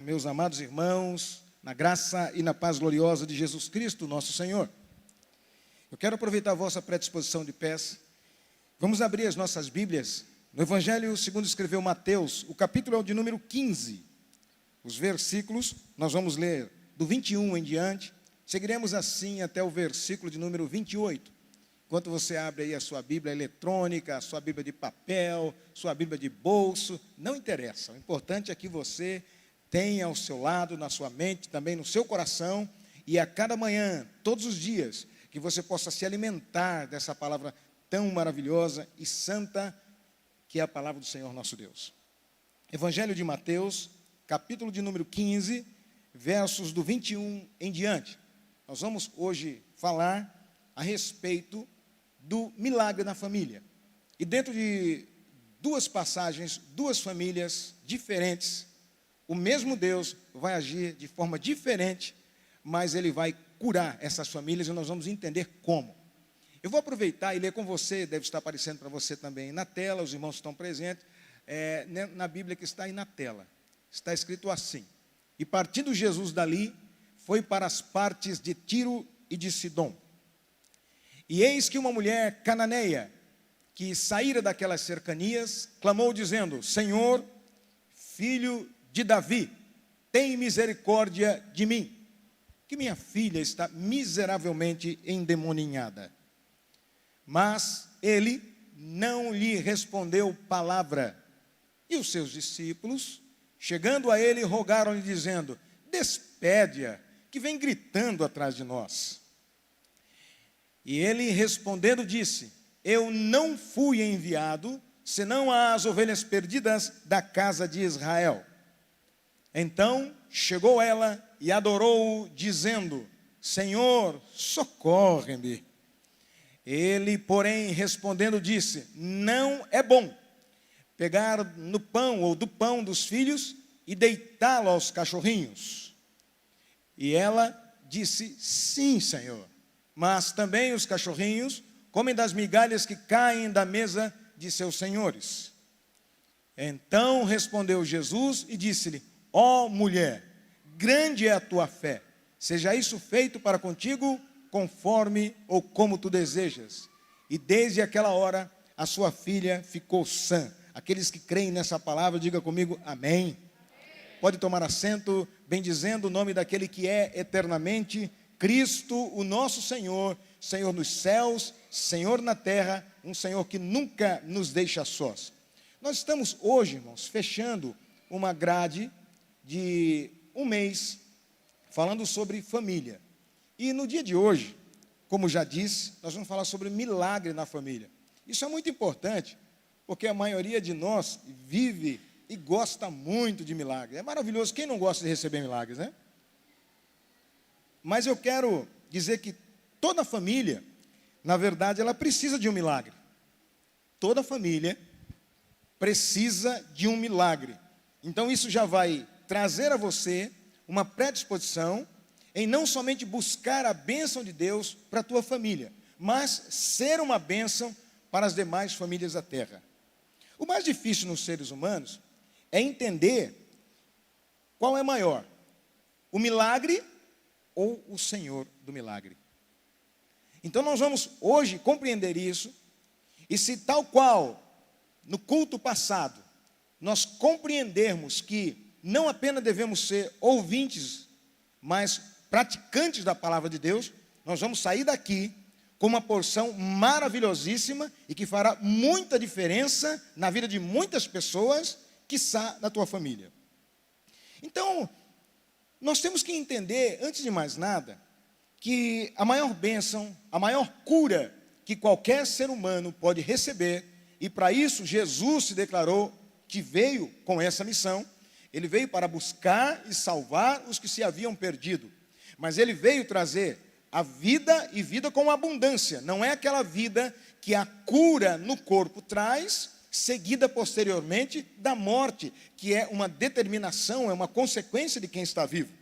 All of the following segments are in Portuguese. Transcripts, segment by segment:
Meus amados irmãos, na graça e na paz gloriosa de Jesus Cristo, nosso Senhor. Eu quero aproveitar a vossa predisposição de pés. Vamos abrir as nossas Bíblias no Evangelho segundo escreveu Mateus. O capítulo é o de número 15. Os versículos, nós vamos ler do 21 em diante. Seguiremos assim até o versículo de número 28. Enquanto você abre aí a sua Bíblia eletrônica, a sua Bíblia de papel, sua Bíblia de bolso, não interessa. O importante é que você tenha ao seu lado, na sua mente, também no seu coração, e a cada manhã, todos os dias, que você possa se alimentar dessa palavra tão maravilhosa e santa, que é a palavra do Senhor nosso Deus. Evangelho de Mateus, capítulo de número 15, versos do 21 em diante. Nós vamos hoje falar a respeito do milagre na família. E dentro de duas passagens, duas famílias diferentes, o mesmo Deus vai agir de forma diferente, mas Ele vai curar essas famílias e nós vamos entender como. Eu vou aproveitar e ler com você, deve estar aparecendo para você também na tela, os irmãos estão presentes, na Bíblia que está aí na tela. Está escrito assim: E partindo Jesus dali, foi para as partes de Tiro e de Sidom. E eis que uma mulher cananeia, que saíra daquelas cercanias, clamou dizendo: Senhor, filho de Davi, tem misericórdia de mim, que minha filha está miseravelmente endemoninhada. Mas ele não lhe respondeu palavra. E os seus discípulos, chegando a ele, rogaram-lhe, dizendo: Despede-a, que vem gritando atrás de nós. E ele respondendo disse: Eu não fui enviado, senão às ovelhas perdidas da casa de Israel. Então chegou ela e adorou-o, dizendo: Senhor, socorre-me. Ele, porém, respondendo, disse: Não é bom pegar no pão ou do pão dos filhos e deitá-lo aos cachorrinhos. E ela disse: Sim, Senhor, mas também os cachorrinhos comem das migalhas que caem da mesa de seus senhores. Então respondeu Jesus e disse-lhe: Ó mulher, grande é a tua fé, seja isso feito para contigo, conforme ou como tu desejas. E desde aquela hora, a sua filha ficou sã. Aqueles que creem nessa palavra, diga comigo, amém. Pode tomar assento, bendizendo o nome daquele que é eternamente Cristo, o nosso Senhor, Senhor nos céus, Senhor na terra, um Senhor que nunca nos deixa sós. Nós estamos hoje, irmãos, fechando uma grade de um mês, falando sobre família. E no dia de hoje, como já disse, nós vamos falar sobre milagre na família. Isso é muito importante, porque a maioria de nós vive e gosta muito de milagres. É maravilhoso, quem não gosta de receber milagres, né? Mas eu quero dizer que toda família, na verdade, ela precisa de um milagre. Toda família precisa de um milagre. Então isso já vai trazer a você uma predisposição em não somente buscar a bênção de Deus para a tua família, mas ser uma bênção para as demais famílias da terra. O mais difícil nos seres humanos é entender qual é maior, o milagre ou o Senhor do milagre. Então nós vamos hoje compreender isso, e se tal qual no culto passado nós compreendermos que não apenas devemos ser ouvintes, mas praticantes da palavra de Deus, nós vamos sair daqui com uma porção maravilhosíssima e que fará muita diferença na vida de muitas pessoas, quiçá na tua família. Então, nós temos que entender, antes de mais nada, que a maior bênção, a maior cura que qualquer ser humano pode receber, e para isso Jesus se declarou que veio com essa missão. Ele veio para buscar e salvar os que se haviam perdido. Mas ele veio trazer a vida e vida com abundância. Não é aquela vida que a cura no corpo traz, seguida posteriormente da morte, que é uma determinação, é uma consequência de quem está vivo.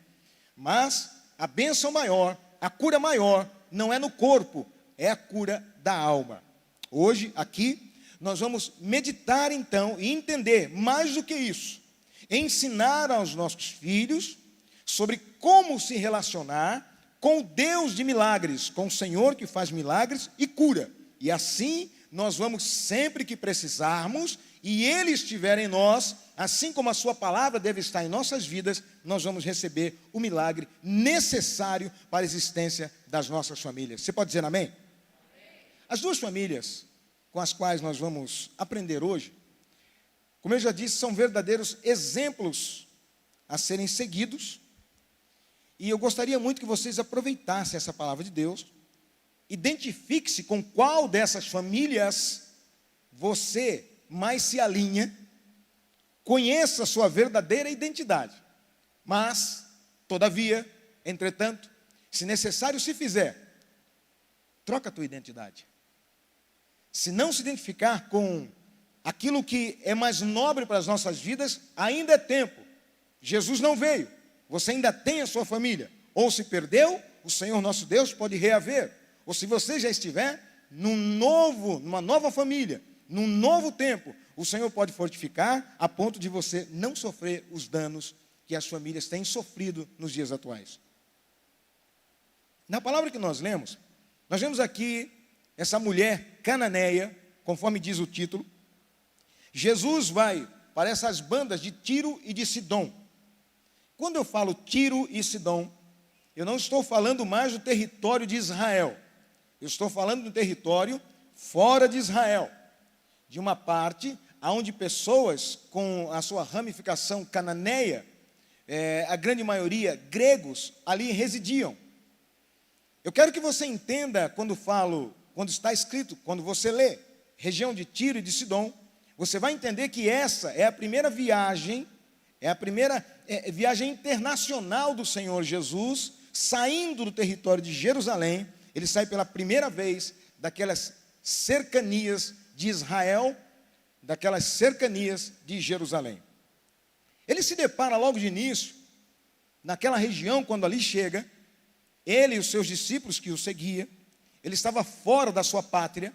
Mas a bênção maior, a cura maior, não é no corpo, é a cura da alma. Hoje, aqui, nós vamos meditar então e entender mais do que isso. ensinar aos nossos filhos sobre como se relacionar com o Deus de milagres, com o Senhor que faz milagres e cura. E assim nós vamos sempre que precisarmos, e Ele estiver em nós, assim como a sua palavra deve estar em nossas vidas, nós vamos receber o milagre necessário para a existência das nossas famílias. Você pode dizer amém? Amém. As duas famílias com as quais nós vamos aprender hoje, como eu já disse, são verdadeiros exemplos a serem seguidos, e eu gostaria muito que vocês aproveitassem essa palavra de Deus. Identifique-se com qual dessas famílias você mais se alinha, conheça a sua verdadeira identidade. Mas, todavia, entretanto, se necessário se fizer, troca a tua identidade. Se não se identificar com aquilo que é mais nobre para as nossas vidas, ainda é tempo. Jesus não veio, você ainda tem a sua família. Ou se perdeu, o Senhor nosso Deus pode reaver. Ou se você já estiver numa nova família, num novo tempo, o Senhor pode fortificar a ponto de você não sofrer os danos que as famílias têm sofrido nos dias atuais. Na palavra que nós vemos aqui essa mulher cananeia, conforme diz o título. Jesus vai para essas bandas de Tiro e de Sidom. Quando eu falo Tiro e Sidom, eu não estou falando mais do território de Israel. Eu estou falando do território fora de Israel, de uma parte onde pessoas com a sua ramificação cananeia, a grande maioria gregos, ali residiam. Eu quero que você entenda quando está escrito, quando você lê, região de Tiro e de Sidom, você vai entender que essa é a primeira viagem, viagem internacional do Senhor Jesus, saindo do território de Jerusalém. Ele sai pela primeira vez daquelas cercanias de Israel, daquelas cercanias de Jerusalém. Ele se depara logo de início, naquela região, quando ali chega, ele e os seus discípulos que o seguiam, ele estava fora da sua pátria,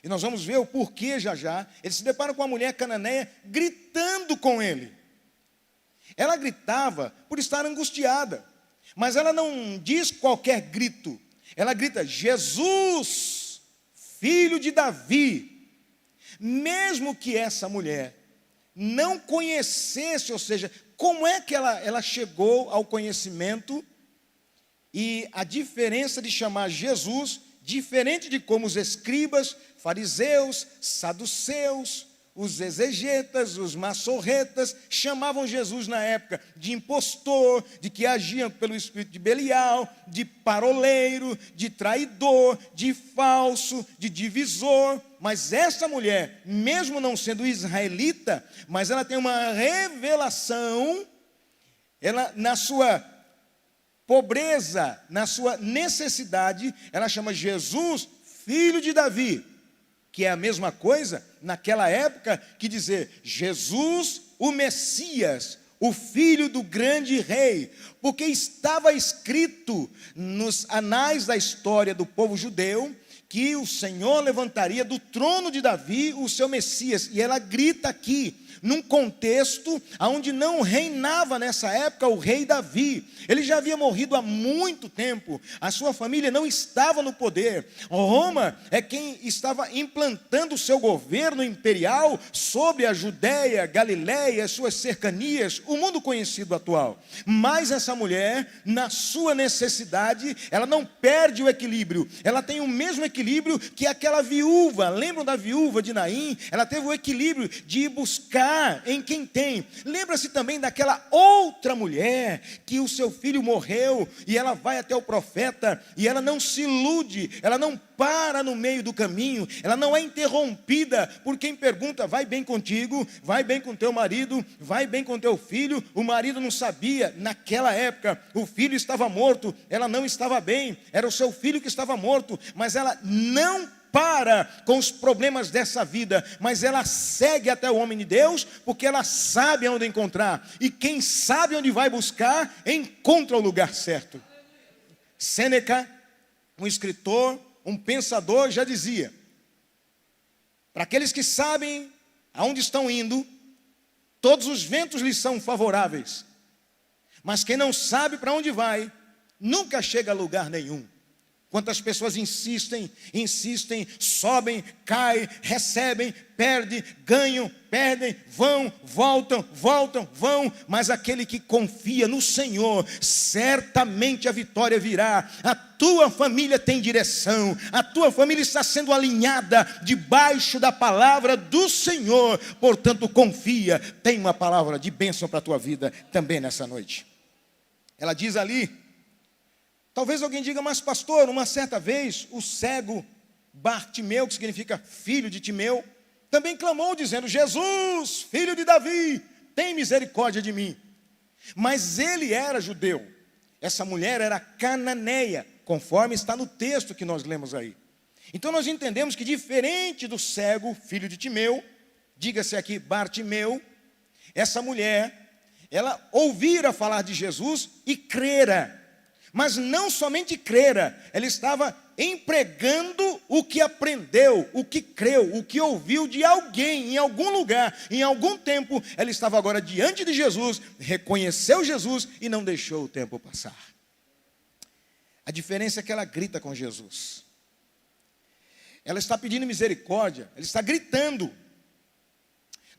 e nós vamos ver o porquê já. Ele se depara com uma mulher cananeia gritando com ele. Ela gritava por estar angustiada, mas ela não diz qualquer grito. Ela grita: Jesus, filho de Davi. Mesmo que essa mulher não conhecesse, ou seja, como é que ela chegou ao conhecimento e a diferença de chamar Jesus, diferente de como os escribas, fariseus, saduceus, os exegetas, os massorretas, chamavam Jesus na época de impostor, de que agiam pelo espírito de Belial, de paroleiro, de traidor, de falso, de divisor. Mas essa mulher, mesmo não sendo israelita, mas ela tem uma revelação, ela na sua pobreza, na sua necessidade, ela chama Jesus filho de Davi, que é a mesma coisa naquela época que dizer Jesus o Messias, o filho do grande rei, porque estava escrito nos anais da história do povo judeu que o Senhor levantaria do trono de Davi o seu Messias. E ela grita aqui, num contexto onde não reinava nessa época o rei Davi. Ele já havia morrido há muito tempo, a sua família não estava no poder. Roma é quem estava implantando o seu governo imperial sobre a Judéia, Galiléia, suas cercanias, o mundo conhecido atual. Mas essa mulher, na sua necessidade, ela não perde o equilíbrio, ela tem o mesmo equilíbrio que aquela viúva. Lembram da viúva de Naim? Ela teve o equilíbrio de ir buscar em quem tem. Lembra-se também daquela outra mulher que o seu filho morreu e ela vai até o profeta e ela não se ilude, ela não para no meio do caminho, ela não é interrompida por quem pergunta: vai bem contigo, vai bem com teu marido, vai bem com teu filho? O marido não sabia, naquela época o filho estava morto, ela não estava bem, era o seu filho que estava morto, mas ela não para com os problemas dessa vida, mas ela segue até o homem de Deus, porque ela sabe onde encontrar, e quem sabe onde vai buscar, encontra o lugar certo. Sêneca, um escritor, um pensador, já dizia: para aqueles que sabem aonde estão indo, todos os ventos lhe são favoráveis, mas quem não sabe para onde vai, nunca chega a lugar nenhum. Quantas pessoas insistem, sobem, caem, recebem, perdem, ganham, perdem, vão, voltam, vão, mas aquele que confia no Senhor, certamente a vitória virá. A tua família tem direção, a tua família está sendo alinhada debaixo da palavra do Senhor, portanto confia, tem uma palavra de bênção para a tua vida também nessa noite. Ela diz ali, talvez alguém diga, mas pastor, uma certa vez o cego Bartimeu, que significa filho de Timeu, também clamou dizendo, Jesus, filho de Davi, tem misericórdia de mim. Mas ele era judeu, essa mulher era cananeia, conforme está no texto que nós lemos aí. Então nós entendemos que diferente do cego, filho de Timeu, diga-se aqui Bartimeu, essa mulher, ela ouvira falar de Jesus e crera. Mas não somente crera, ela estava empregando o que aprendeu, o que creu, o que ouviu de alguém, em algum lugar, em algum tempo. Ela estava agora diante de Jesus, reconheceu Jesus e não deixou o tempo passar. A diferença é que ela grita com Jesus. Ela está pedindo misericórdia, ela está gritando.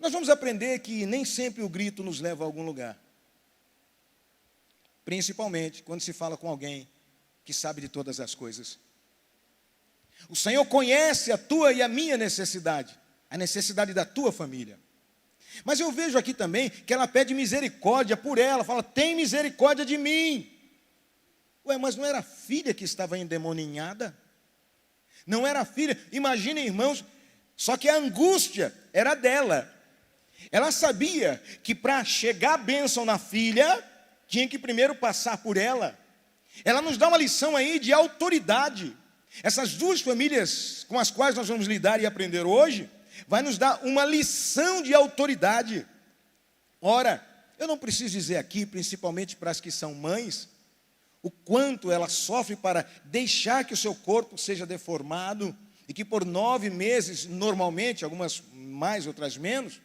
Nós vamos aprender que nem sempre o grito nos leva a algum lugar. Principalmente quando se fala com alguém que sabe de todas as coisas. O Senhor conhece a tua e a minha necessidade, a necessidade da tua família. Mas eu vejo aqui também que ela pede misericórdia por ela, fala, tem misericórdia de mim. Ué, mas não era a filha que estava endemoninhada? Não era a filha, imaginem irmãos, só que a angústia era dela. Ela sabia que para chegar a bênção na filha, tinha que primeiro passar por ela. Ela nos dá uma lição aí de autoridade. Essas duas famílias com as quais nós vamos lidar e aprender hoje, vai nos dar uma lição de autoridade. Ora, eu não preciso dizer aqui, principalmente para as que são mães, o quanto ela sofre para deixar que o seu corpo seja deformado, e que por 9 meses, normalmente, algumas mais, outras menos,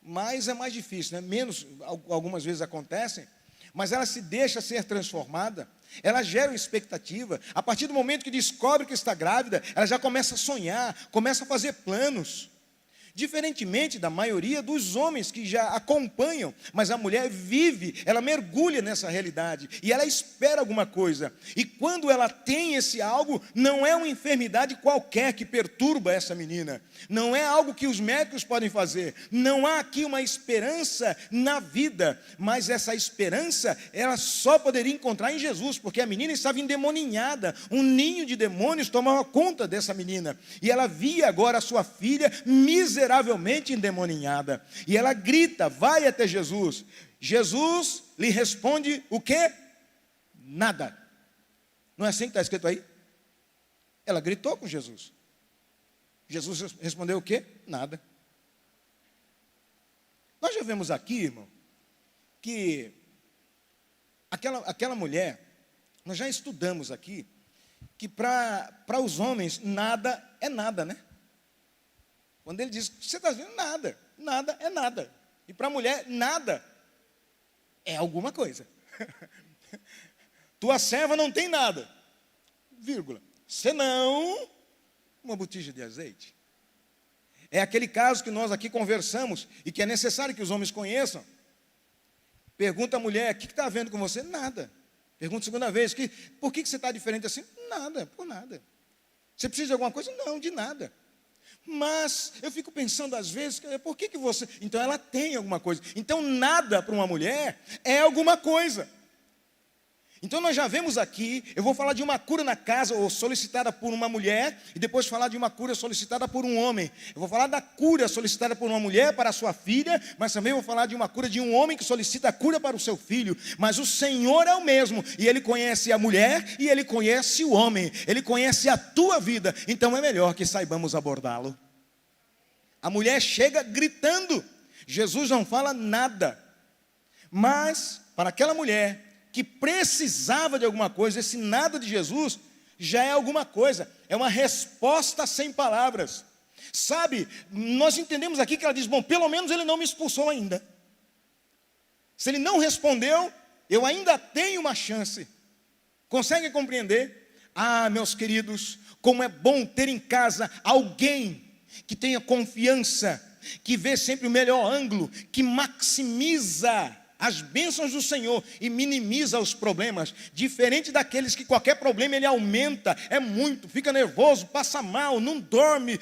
mas é mais difícil, né? Menos, algumas vezes acontecem, mas ela se deixa ser transformada, ela gera uma expectativa. A partir do momento que descobre que está grávida, ela já começa a sonhar, começa a fazer planos. Diferentemente da maioria dos homens que já acompanham, mas a mulher vive, ela mergulha nessa realidade e ela espera alguma coisa. E quando ela tem esse algo, não é uma enfermidade qualquer que perturba essa menina, não é algo que os médicos podem fazer, não há aqui uma esperança na vida, mas essa esperança ela só poderia encontrar em Jesus, porque a menina estava endemoninhada, um ninho de demônios tomava conta dessa menina, e ela via agora a sua filha miseravelmente endemoninhada, e ela grita, vai até Jesus. Jesus lhe responde o quê? Nada. Não é assim que está escrito aí? Ela gritou com Jesus. Jesus respondeu o quê? Nada. Nós já vemos aqui, irmão, que aquela mulher, nós já estudamos aqui, que para os homens nada é nada, né? Quando ele diz, você está dizendo nada, nada é nada. E para a mulher, nada é alguma coisa. Tua serva não tem nada, vírgula, senão uma botija de azeite. É aquele caso que nós aqui conversamos e que é necessário que os homens conheçam. Pergunta a mulher, o que está havendo com você? Nada. Pergunta a segunda vez, por que você está diferente assim? Nada, por nada. Você precisa de alguma coisa? Não, de nada. Mas eu fico pensando às vezes, por que você... Então ela tem alguma coisa. Então nada para uma mulher é alguma coisa. Então nós já vemos aqui, eu vou falar de uma cura na casa, ou solicitada por uma mulher, e depois falar de uma cura solicitada por um homem. Eu vou falar da cura solicitada por uma mulher para a sua filha, mas também vou falar de uma cura de um homem que solicita a cura para o seu filho. Mas o Senhor é o mesmo, e Ele conhece a mulher, e Ele conhece o homem, Ele conhece a tua vida, então é melhor que saibamos abordá-lo. A mulher chega gritando, Jesus não fala nada, mas para aquela mulher que precisava de alguma coisa, esse nada de Jesus já é alguma coisa, é uma resposta sem palavras. Sabe, nós entendemos aqui que ela diz, bom, pelo menos ele não me expulsou ainda. Se ele não respondeu, eu ainda tenho uma chance. Conseguem compreender? Ah, meus queridos, como é bom ter em casa alguém que tenha confiança, que vê sempre o melhor ângulo, que maximiza as bênçãos do Senhor e minimiza os problemas, diferente daqueles que qualquer problema ele aumenta, é muito, fica nervoso, passa mal, não dorme,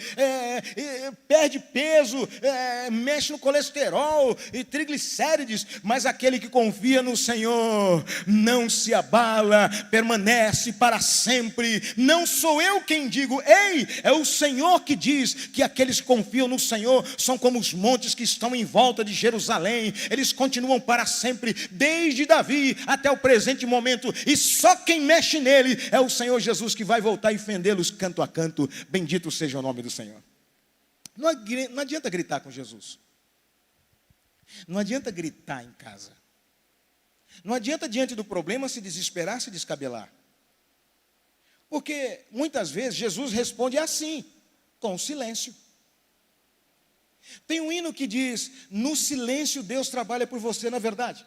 perde peso, mexe no colesterol e triglicérides, mas aquele que confia no Senhor não se abala, permanece para sempre. Não sou eu quem digo, ei, é o Senhor que diz que aqueles que confiam no Senhor são como os montes que estão em volta de Jerusalém, eles continuam para sempre, desde Davi até o presente momento, e só quem mexe nele é o Senhor Jesus, que vai voltar e fendê-los canto a canto. Bendito seja o nome do Senhor. Não adianta gritar com Jesus, não adianta gritar em casa, não adianta diante do problema se desesperar, se descabelar, porque muitas vezes Jesus responde assim, com silêncio. Tem um hino que diz, no silêncio Deus trabalha por você, na verdade.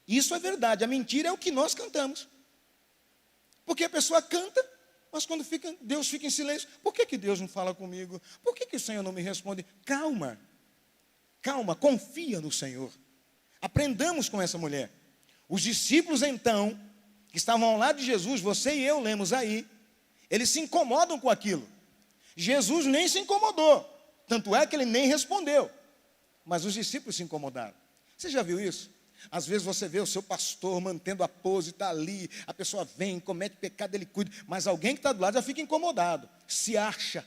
Isso é verdade, a mentira é o que nós cantamos. Porque a pessoa canta, mas quando Deus fica em silêncio, por que Deus não fala comigo? Por que o Senhor não me responde? Calma, calma, confia no Senhor. Aprendamos com essa mulher. Os discípulos então, que estavam ao lado de Jesus, você e eu lemos aí, eles se incomodam com aquilo. Jesus nem se incomodou. Tanto é que ele nem respondeu. Mas os discípulos se incomodaram. Você já viu isso? Às vezes você vê o seu pastor mantendo a pose, está ali, a pessoa vem, comete pecado, ele cuida, mas alguém que está do lado já fica incomodado, se acha.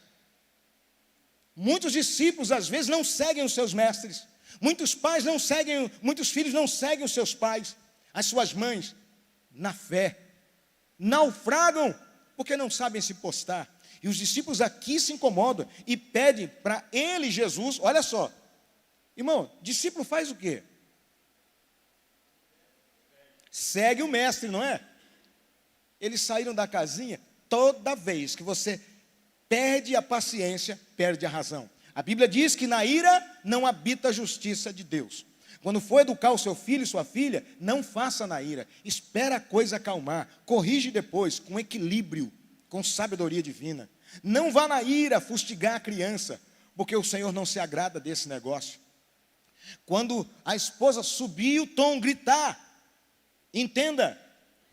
Muitos discípulos às vezes não seguem os seus mestres. Muitos pais não seguem, muitos filhos não seguem os seus pais, as suas mães, na fé. Naufragam porque não sabem se postar. E os discípulos aqui se incomodam e pedem para ele, Jesus, olha só. Irmão, discípulo faz o quê? Segue o mestre, não é? Eles saíram da casinha, toda vez que você perde a paciência, perde a razão. A Bíblia diz que na ira não habita a justiça de Deus. Quando for educar o seu filho e sua filha, não faça na ira. Espera a coisa acalmar, corrige depois, com equilíbrio, com sabedoria divina. Não vá na ira fustigar a criança, porque o Senhor não se agrada desse negócio. Quando a esposa subir o tom, gritar, entenda,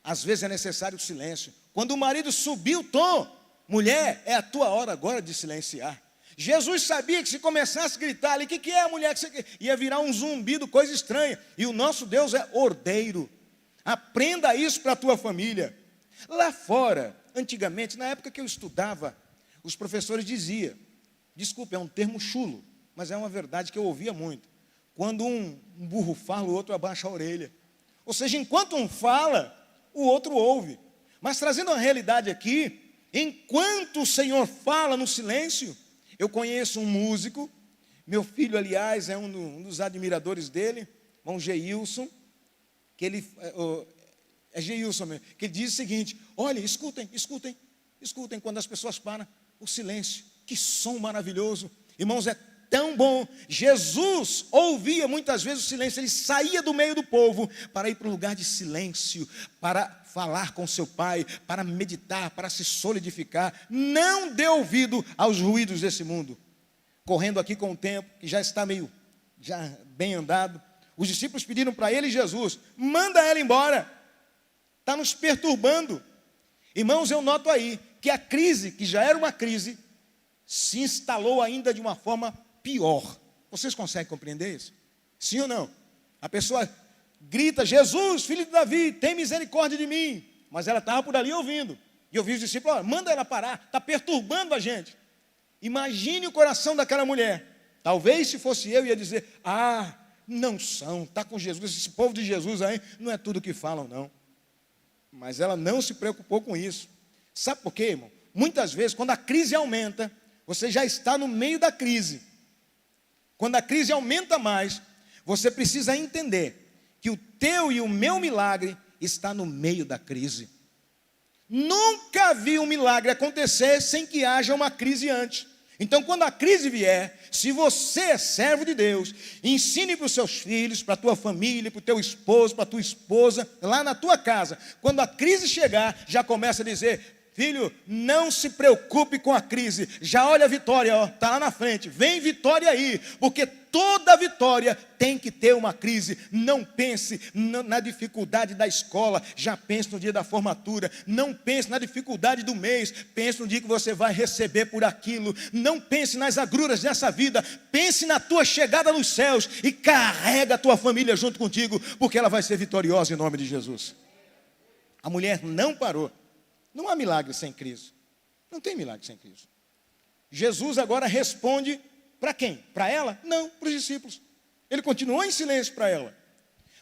às vezes é necessário o silêncio. Quando o marido subir o tom, mulher, é a tua hora agora de silenciar. Jesus sabia que se começasse a gritar ali, o que é a mulher que você quer? Ia virar um zumbido, coisa estranha. E o nosso Deus é ordeiro. Aprenda isso para a tua família. Lá fora, antigamente, na época que eu estudava, os professores diziam, desculpa, é um termo chulo, mas é uma verdade que eu ouvia muito. Quando um burro fala, o outro abaixa a orelha. Ou seja, enquanto um fala, o outro ouve. Mas trazendo a realidade aqui, enquanto o Senhor fala no silêncio, eu conheço um músico, meu filho, aliás, é um dos admiradores dele, irmão Geilson, que ele, é Geilson mesmo, que ele diz o seguinte, olha, escutem, quando as pessoas param, o silêncio, que som maravilhoso, irmãos, é tão bom. Jesus ouvia muitas vezes o silêncio, ele saía do meio do povo para ir para um lugar de silêncio, para falar com seu pai, para meditar, para se solidificar. Não dê ouvido aos ruídos desse mundo. Correndo aqui com o tempo, que já está já bem andado, os discípulos pediram para ele, Jesus, manda ela embora, está nos perturbando. Irmãos, eu noto aí que a crise, que já era uma crise, se instalou ainda de uma forma pior. Vocês conseguem compreender isso? Sim ou não? A pessoa grita, Jesus, filho de Davi, tem misericórdia de mim. Mas ela estava por ali ouvindo. E eu vi os discípulos, manda ela parar, está perturbando a gente. Imagine o coração daquela mulher. Talvez se fosse eu, ia dizer, não são, está com Jesus, esse povo de Jesus aí, não é tudo que falam não. Mas ela não se preocupou com isso. Sabe por quê, irmão? Muitas vezes, quando a crise aumenta, você já está no meio da crise. Quando a crise aumenta mais, você precisa entender que o teu e o meu milagre está no meio da crise. Nunca vi um milagre acontecer sem que haja uma crise antes. Então, quando a crise vier, se você é servo de Deus, ensine para os seus filhos, para a tua família, para o teu esposo, para a tua esposa, lá na tua casa. Quando a crise chegar, já começa a dizer: filho, não se preocupe com a crise, já olha a vitória, está lá na frente, vem vitória aí, porque toda vitória tem que ter uma crise. Não pense na dificuldade da escola, já pense no dia da formatura. Não pense na dificuldade do mês, pense no dia que você vai receber por aquilo. Não pense nas agruras dessa vida, pense na tua chegada nos céus e carrega a tua família junto contigo, porque ela vai ser vitoriosa em nome de Jesus. A mulher não parou. Não há milagre sem crise. Não tem milagre sem crise. Jesus agora responde para quem? Para ela? Não, para os discípulos. Ele continuou em silêncio para ela.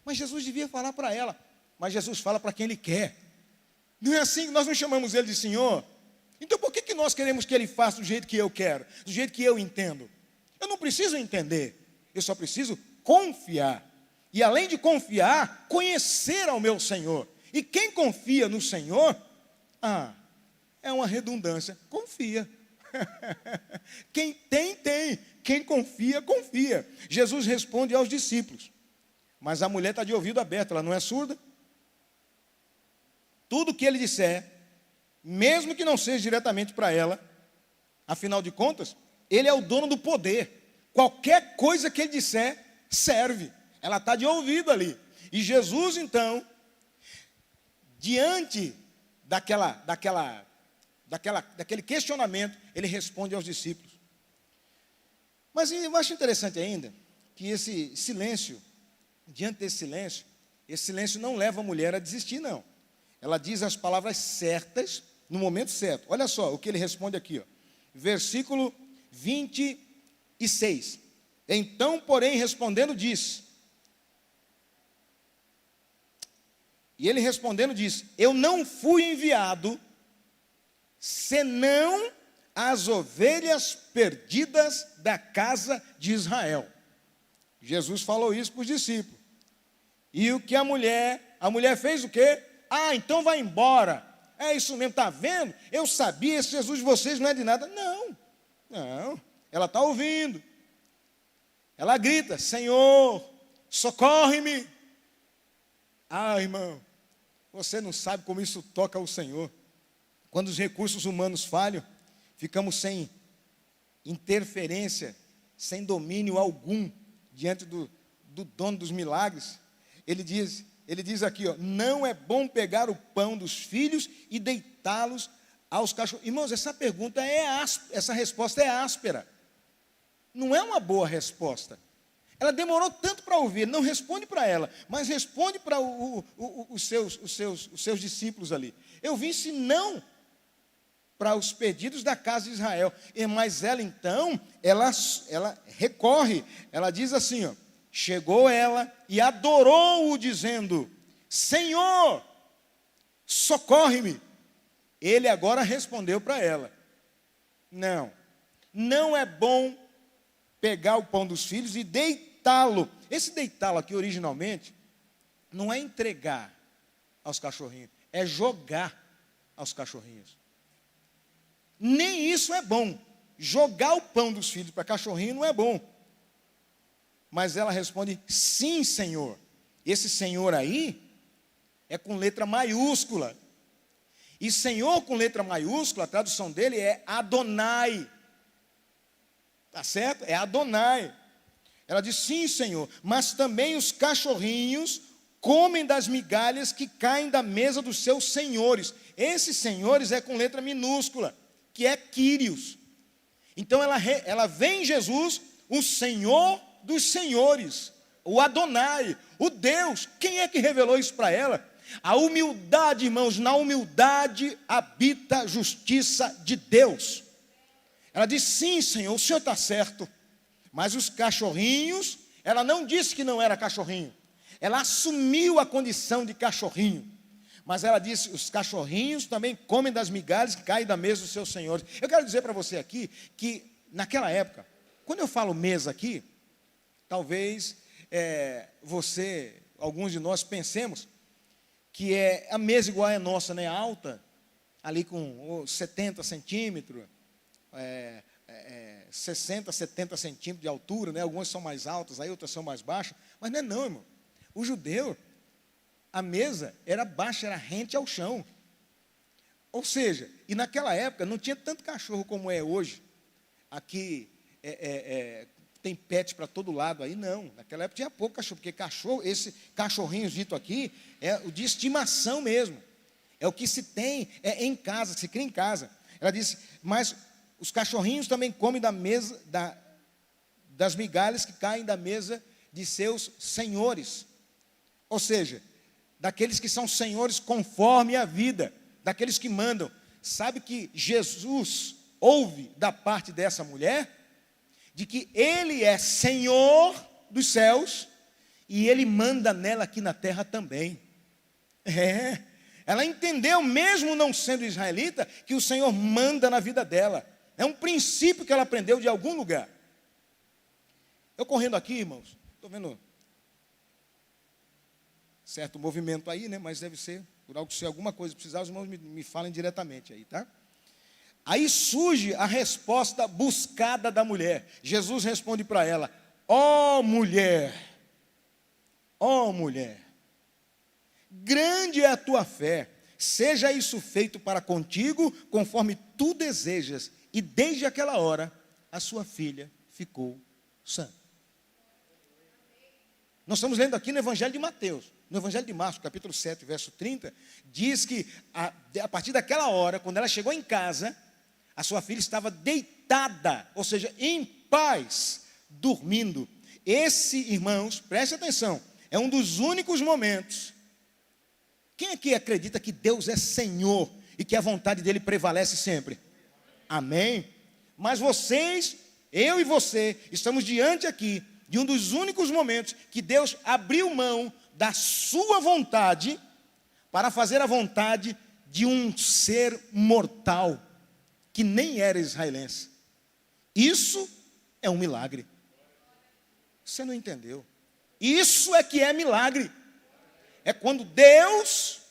Mas Jesus devia falar para ela. Mas Jesus fala para quem Ele quer. Não é assim que nós não chamamos Ele de Senhor? Então por que nós queremos que Ele faça do jeito que eu quero? Do jeito que eu entendo? Eu não preciso entender. Eu só preciso confiar. E além de confiar, conhecer ao meu Senhor. E quem confia no Senhor... é uma redundância. Confia. Quem tem, tem. Quem confia, confia. Jesus responde aos discípulos. Mas a mulher está de ouvido aberto, ela não é surda. Tudo que ele disser, mesmo que não seja diretamente para ela, afinal de contas, ele é o dono do poder. Qualquer coisa que ele disser, serve. Ela está de ouvido ali. E Jesus, então, diante daquele questionamento, ele responde aos discípulos. Mas eu acho interessante ainda que esse silêncio, diante esse silêncio não leva a mulher a desistir, não. Ela diz as palavras certas no momento certo. Olha só o que ele responde aqui, versículo 26. Então, porém, respondendo, disse. E ele respondendo disse: eu não fui enviado senão as ovelhas perdidas da casa de Israel. Jesus falou isso para os discípulos. E o que a mulher fez o quê? Então vai embora. É isso mesmo, está vendo? Eu sabia, esse Jesus de vocês não é de nada. Não, ela está ouvindo. Ela grita: Senhor, socorre-me. Irmão, você não sabe como isso toca o Senhor. Quando os recursos humanos falham, ficamos sem interferência, sem domínio algum diante do dono dos milagres. Ele diz aqui, não é bom pegar o pão dos filhos e deitá-los aos cachorros. Irmãos, essa resposta é áspera. Não é uma boa resposta. Ela demorou tanto para ouvir, não responde para ela, mas responde para os seus discípulos ali. Eu vim senão para os pedidos da casa de Israel. Mas ela então, ela recorre, ela diz assim, chegou ela e adorou-o dizendo: Senhor, socorre-me. Ele agora respondeu para ela: não é bom pegar o pão dos filhos e deitá-lo. Esse deitá-lo aqui originalmente não é entregar aos cachorrinhos, é jogar aos cachorrinhos. Nem isso é bom. Jogar o pão dos filhos para cachorrinho não é bom. Mas ela responde: sim, Senhor. Esse Senhor aí é com letra maiúscula. E Senhor com letra maiúscula, a tradução dele é Adonai. Tá certo? É Adonai. Ela diz: sim, Senhor, mas também os cachorrinhos comem das migalhas que caem da mesa dos seus senhores. Esses senhores é com letra minúscula, que é Quírios. Então ela vê em Jesus o Senhor dos senhores, o Adonai, o Deus. Quem é que revelou isso para ela? A humildade, irmãos, na humildade habita a justiça de Deus. Ela diz: sim, Senhor, o Senhor está certo. Mas os cachorrinhos, ela não disse que não era cachorrinho. Ela assumiu a condição de cachorrinho. Mas ela disse: os cachorrinhos também comem das migalhas que caem da mesa dos seus senhores. Eu quero dizer para você aqui que naquela época, quando eu falo mesa aqui, talvez alguns de nós pensemos que é a mesa igual a nossa, né, alta, ali com 70 centímetros, 60, 70 centímetros de altura, né? Algumas são mais altas, aí outras são mais baixas, mas não é não, irmão. O judeu, a mesa era baixa, era rente ao chão. Ou seja, e naquela época não tinha tanto cachorro como é hoje. Aqui tem pet para todo lado, aí não. Naquela época tinha pouco cachorro, porque cachorro, esse cachorrinho dito aqui, é o de estimação mesmo. É o que se tem em casa, que se cria em casa. Ela disse, mas os cachorrinhos também comem da mesa, das migalhas que caem da mesa de seus senhores. Ou seja, daqueles que são senhores conforme a vida, daqueles que mandam. Sabe que Jesus ouve da parte dessa mulher, de que Ele é Senhor dos céus, e Ele manda nela aqui na terra também. Ela entendeu, mesmo não sendo israelita, que o Senhor manda na vida dela. É um princípio que ela aprendeu de algum lugar. Eu correndo aqui, irmãos, estou vendo certo movimento aí, né? Mas deve ser, por algo, se alguma coisa precisar, os irmãos me falem diretamente aí, tá? Aí surge a resposta buscada da mulher. Jesus responde para ela, ó mulher, grande é a tua fé, seja isso feito para contigo, conforme tu desejas. E desde aquela hora, a sua filha ficou sã. Nós estamos lendo aqui no Evangelho de Mateus. No Evangelho de Marcos, capítulo 7, verso 30, diz que a partir daquela hora, quando ela chegou em casa, a sua filha estava deitada, ou seja, em paz, dormindo. Esse, irmãos, preste atenção, é um dos únicos momentos. Quem aqui acredita que Deus é Senhor e que a vontade dele prevalece sempre? Amém? Mas vocês, eu e você, estamos diante aqui de um dos únicos momentos que Deus abriu mão da sua vontade para fazer a vontade de um ser mortal, que nem era israelense. Isso é um milagre. Você não entendeu? Isso é que é milagre. É quando Deus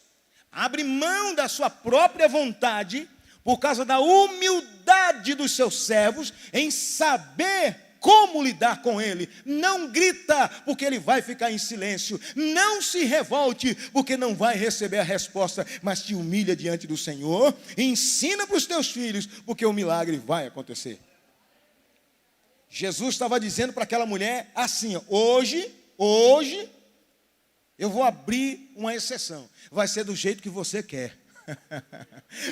abre mão da sua própria vontade, por causa da humildade dos seus servos, em saber como lidar com ele. Não grita, porque ele vai ficar em silêncio. Não se revolte, porque não vai receber a resposta, mas te humilha diante do Senhor e ensina para os teus filhos, porque o milagre vai acontecer. Jesus estava dizendo para aquela mulher assim, hoje, eu vou abrir uma exceção. Vai ser do jeito que você quer.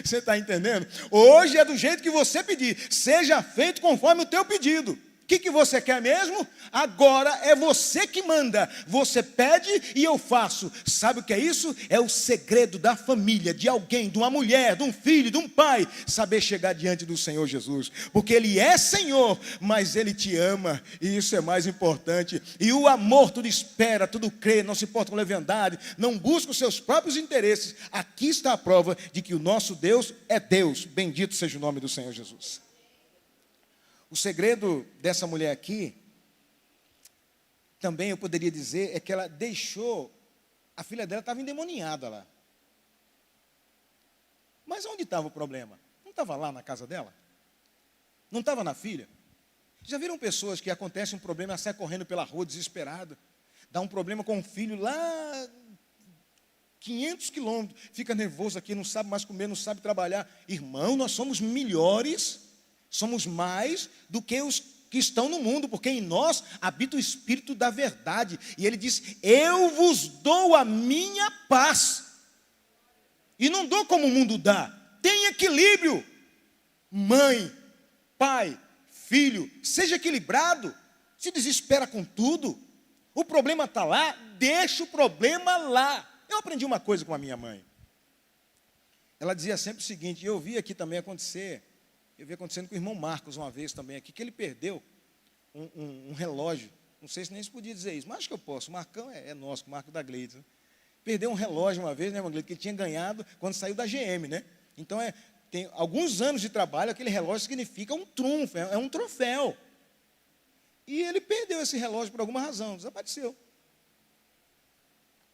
Você está entendendo? Hoje é do jeito que você pedir. Seja feito conforme o teu pedido. O que você quer mesmo? Agora é você que manda. Você pede e eu faço. Sabe o que é isso? É o segredo da família, de alguém, de uma mulher, de um filho, de um pai, saber chegar diante do Senhor Jesus. Porque Ele é Senhor, mas Ele te ama, e isso é mais importante. E o amor tudo espera, tudo crê, não se importa com leviandade, não busca os seus próprios interesses. Aqui está a prova de que o nosso Deus é Deus. Bendito seja o nome do Senhor Jesus. O segredo dessa mulher aqui, também eu poderia dizer, é que ela deixou, a filha dela estava endemoniada lá. Mas onde estava o problema? Não estava lá na casa dela? Não estava na filha? Já viram pessoas que acontece um problema, ela sai correndo pela rua desesperada, dá um problema com o filho lá 500 quilômetros, fica nervoso aqui, não sabe mais comer, não sabe trabalhar. Irmão, nós somos melhores, somos mais do que os que estão no mundo, porque em nós habita o Espírito da verdade. E ele diz, eu vos dou a minha paz. E não dou como o mundo dá. Tem equilíbrio. Mãe, pai, filho, seja equilibrado. Se desespera com tudo. O problema está lá, deixa o problema lá. Eu aprendi uma coisa com a minha mãe. Ela dizia sempre o seguinte, e eu vi aqui também acontecer, eu vi acontecendo com o irmão Marcos uma vez também aqui, que ele perdeu um relógio. Não sei se nem se podia dizer isso, mas acho que eu posso. O Marcão é nosso, o Marco da Gleides. Né? Perdeu um relógio uma vez, né, Gleides, que ele tinha ganhado quando saiu da GM, né? Então, tem alguns anos de trabalho, aquele relógio significa um trunfo, é um troféu. E ele perdeu esse relógio por alguma razão, desapareceu.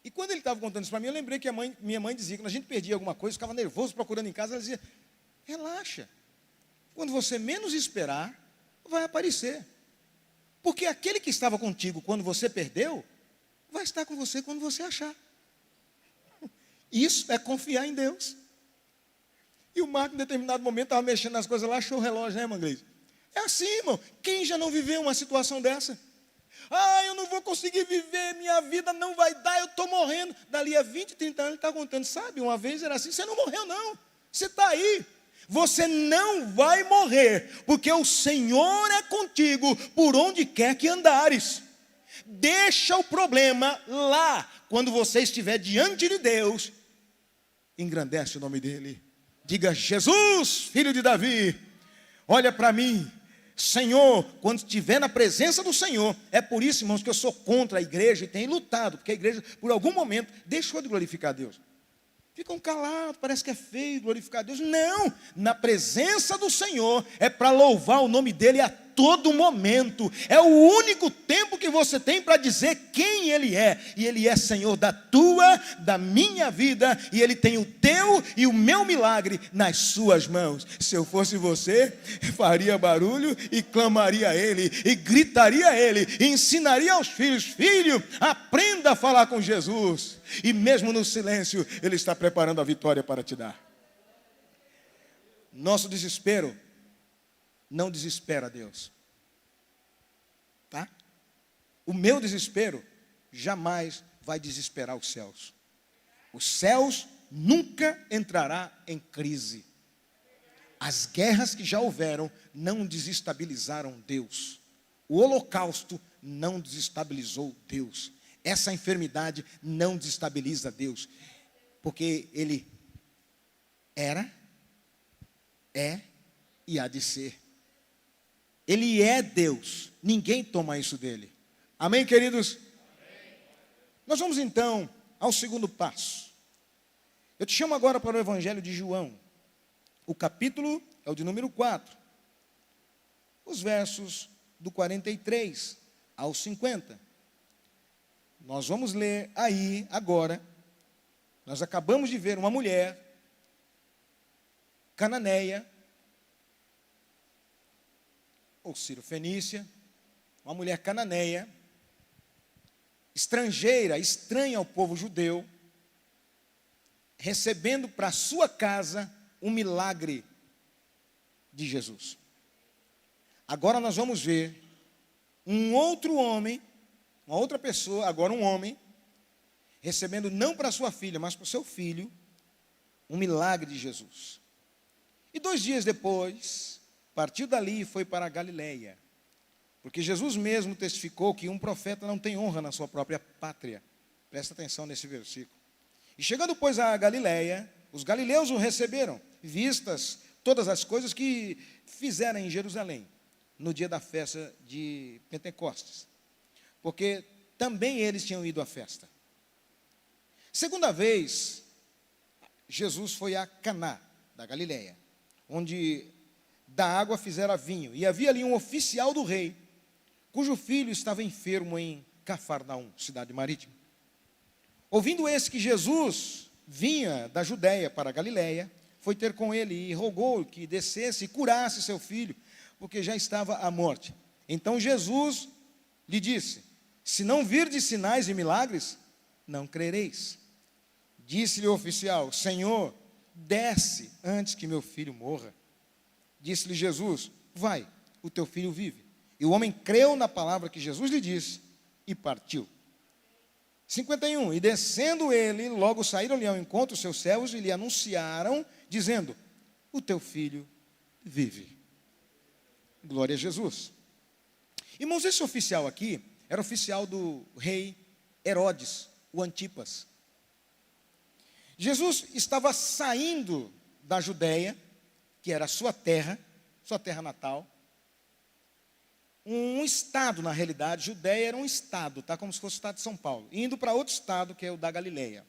E quando ele estava contando isso para mim, eu lembrei que minha mãe dizia que quando a gente perdia alguma coisa, ficava nervoso procurando em casa, ela dizia, relaxa. Quando você menos esperar, vai aparecer. Porque aquele que estava contigo quando você perdeu, vai estar com você quando você achar. Isso é confiar em Deus. E o Marco, em determinado momento, estava mexendo nas coisas lá, achou o relógio, né, irmã Gleise? É assim, irmão. Quem já não viveu uma situação dessa? Ah, eu não vou conseguir viver, minha vida não vai dar, eu estou morrendo. Dali a 20, 30 anos ele está contando, sabe, uma vez era assim, você não morreu não, você está aí. Você não vai morrer, porque o Senhor é contigo por onde quer que andares. Deixa o problema lá, quando você estiver diante de Deus, engrandece o nome dEle. Diga, Jesus, filho de Davi, olha para mim. Senhor, quando estiver na presença do Senhor, é por isso, irmãos, que eu sou contra a igreja e tenho lutado, porque a igreja, por algum momento, deixou de glorificar a Deus. Ficam calados, parece que é feio glorificar a Deus. Não, na presença do Senhor é para louvar o nome dEle a todo momento. É o único tempo que você tem para dizer quem Ele é. E Ele é Senhor da tua, da minha vida. E Ele tem o teu e o meu milagre nas suas mãos. Se eu fosse você, faria barulho e clamaria a Ele. E gritaria a Ele. E ensinaria aos filhos, filho, aprenda a falar com Jesus. E mesmo no silêncio, Ele está preparando a vitória para te dar. Nosso desespero não desespera Deus. Tá? O meu desespero jamais vai desesperar os céus. Os céus nunca entrará em crise. As guerras que já houveram não desestabilizaram Deus. O holocausto não desestabilizou Deus. Essa enfermidade não desestabiliza Deus, porque Ele era, é e há de ser. Ele é Deus, ninguém toma isso dele. Amém, queridos? Amém. Nós vamos então ao segundo passo. Eu te chamo agora para o Evangelho de João. O capítulo é o de número 4. Os versos do 43 ao 50. Nós vamos ler aí, agora, nós acabamos de ver uma mulher cananeia, ou sírio-fenícia, uma mulher cananeia, estrangeira, estranha ao povo judeu, recebendo para sua casa um milagre de Jesus. Agora nós vamos ver um outro homem, uma outra pessoa, agora um homem, recebendo não para sua filha, mas para o seu filho, um milagre de Jesus. E 2 dias depois, partiu dali e foi para a Galileia, porque Jesus mesmo testificou que um profeta não tem honra na sua própria pátria. Presta atenção nesse versículo. E chegando, pois, à Galileia, os galileus o receberam, vistas todas as coisas que fizeram em Jerusalém, no dia da festa de Pentecostes. Porque também eles tinham ido à festa. Segunda vez, Jesus foi a Caná, da Galileia, onde da água fizera vinho. E havia ali um oficial do rei, cujo filho estava enfermo em Cafarnaum, cidade marítima. Ouvindo esse que Jesus vinha da Judéia para a Galileia, foi ter com ele e rogou que descesse e curasse seu filho, porque já estava à morte. Então Jesus lhe disse: se não virdes sinais e milagres, não crereis. Disse-lhe o oficial: Senhor, desce antes que meu filho morra. Disse-lhe Jesus: vai, o teu filho vive. E o homem creu na palavra que Jesus lhe disse e partiu. 51. E descendo ele, logo saíram-lhe ao encontro os seus servos e lhe anunciaram, dizendo: o teu filho vive. Glória a Jesus. Irmãos, esse oficial aqui era oficial do rei Herodes, o Antipas. Jesus estava saindo da Judéia, que era a sua terra natal. Um estado, na realidade, Judéia era um estado, tá? Como se fosse o estado de São Paulo, indo para outro estado, que é o da Galileia.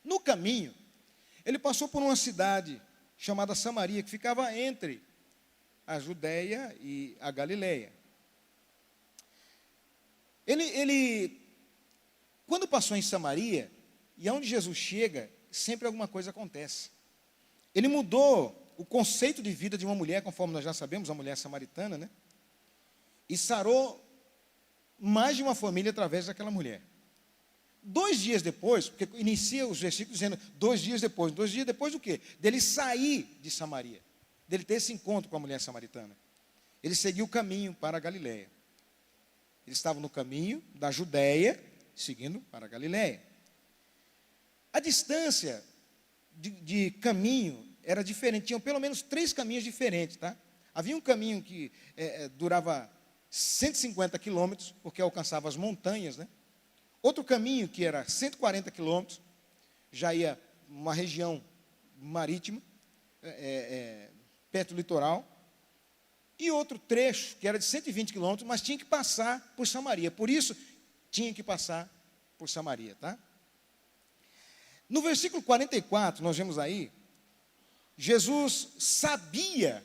No caminho, ele passou por uma cidade chamada Samaria, que ficava entre a Judéia e a Galileia. Ele, quando passou em Samaria, e aonde Jesus chega, sempre alguma coisa acontece. Ele mudou o conceito de vida de uma mulher, conforme nós já sabemos, a mulher samaritana, né? e sarou mais de uma família através daquela mulher. 2 dias depois, porque inicia os versículos dizendo 2 dias depois. 2 dias depois do quê? Dele sair de Samaria, dele ter esse encontro com a mulher samaritana. Ele seguiu o caminho para a Galileia. Ele estava no caminho da Judéia, seguindo para a Galileia. A distância de caminho era diferente, tinham pelo menos 3 caminhos diferentes, tá? Havia um caminho que durava 150 quilômetros, porque alcançava as montanhas, né? Outro caminho que era 140 quilômetros, já ia uma região marítima, perto do litoral. E outro trecho, que era de 120 quilômetros, mas tinha que passar por Samaria. Por isso, tinha que passar por Samaria, tá? No versículo 44, nós vemos aí, Jesus sabia,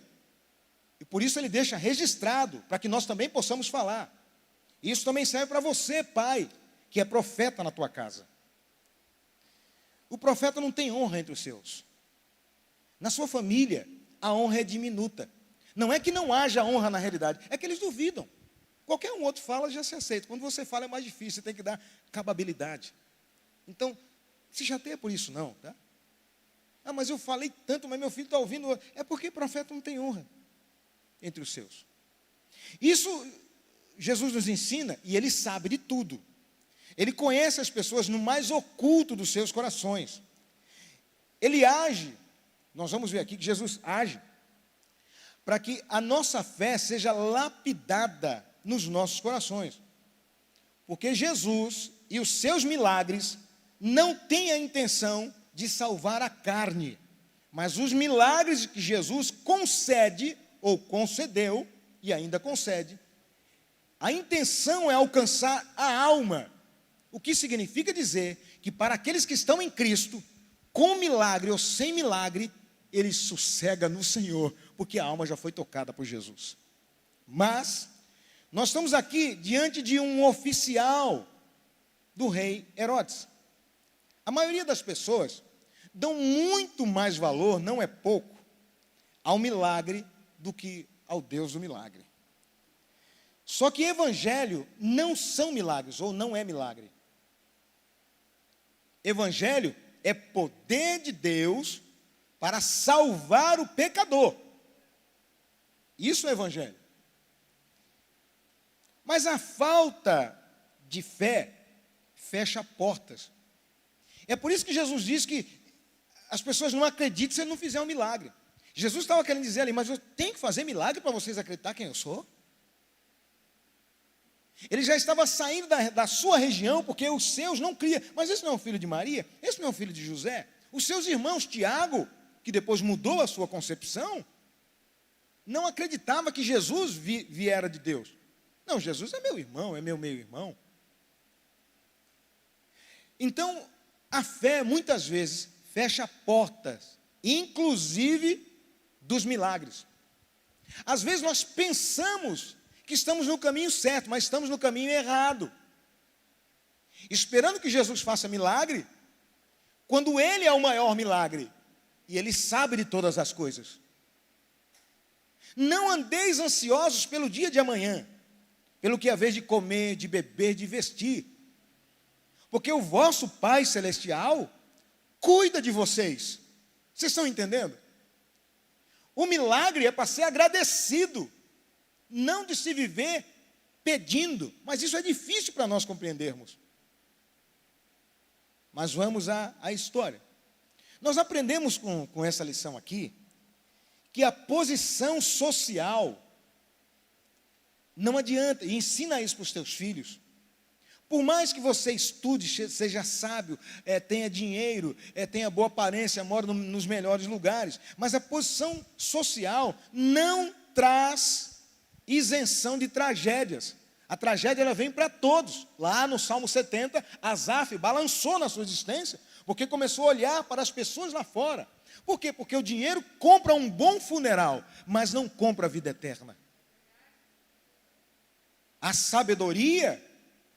e por isso ele deixa registrado, para que nós também possamos falar. Isso também serve para você, pai, que é profeta na tua casa. O profeta não tem honra entre os seus. Na sua família, a honra é diminuta. Não é que não haja honra na realidade, é que eles duvidam. Qualquer um outro fala, já se aceita. Quando você fala é mais difícil, você tem que dar cababilidade. Então, se chateia por isso não, tá? Ah, mas eu falei tanto, mas meu filho está ouvindo. É porque profeta não tem honra entre os seus. Isso Jesus nos ensina, e ele sabe de tudo. Ele conhece as pessoas no mais oculto dos seus corações. Ele age, nós vamos ver aqui que Jesus age, para que a nossa fé seja lapidada nos nossos corações. Porque Jesus e os seus milagres não têm a intenção de salvar a carne, mas os milagres que Jesus concede, ou concedeu, e ainda concede, a intenção é alcançar a alma, o que significa dizer que para aqueles que estão em Cristo, com milagre ou sem milagre, ele sossega no Senhor, porque a alma já foi tocada por Jesus. Mas nós estamos aqui diante de um oficial do rei Herodes. A maioria das pessoas dão muito mais valor, não é pouco, ao milagre do que ao Deus do milagre. Só que evangelho não são milagres, ou não é milagre. Evangelho é poder de Deus para salvar o pecador. Isso é evangelho. Mas a falta de fé fecha portas. É por isso que Jesus diz que as pessoas não acreditam se ele não fizer um milagre. Jesus estava querendo dizer ali, mas eu tenho que fazer milagre para vocês acreditar quem eu sou? Ele já estava saindo da sua região, porque os seus não criam. Mas esse não é o filho de Maria? Esse não é o filho de José? Os seus irmãos, Tiago, que depois mudou a sua concepção, não acreditava que Jesus viera de Deus. Não, Jesus é meu irmão, é meu meio-irmão. Então, a fé, muitas vezes, fecha portas, inclusive dos milagres. Às vezes nós pensamos que estamos no caminho certo, mas estamos no caminho errado. Esperando que Jesus faça milagre, quando Ele é o maior milagre, e Ele sabe de todas as coisas. Não andeis ansiosos pelo dia de amanhã, pelo que é a vez de comer, de beber, de vestir. Porque o vosso Pai Celestial cuida de vocês. Vocês estão entendendo? O milagre é para ser agradecido, não de se viver pedindo. Mas isso é difícil para nós compreendermos. Mas vamos à história. Nós aprendemos com essa lição aqui, que a posição social não adianta, e ensina isso para os teus filhos. Por mais que você estude, seja sábio, tenha dinheiro, tenha boa aparência, mora nos melhores lugares, mas a posição social não traz isenção de tragédias. A tragédia ela vem para todos. Lá no Salmo 70, Asaf balançou na sua existência, porque começou a olhar para as pessoas lá fora. Por quê? Porque o dinheiro compra um bom funeral, mas não compra a vida eterna. A sabedoria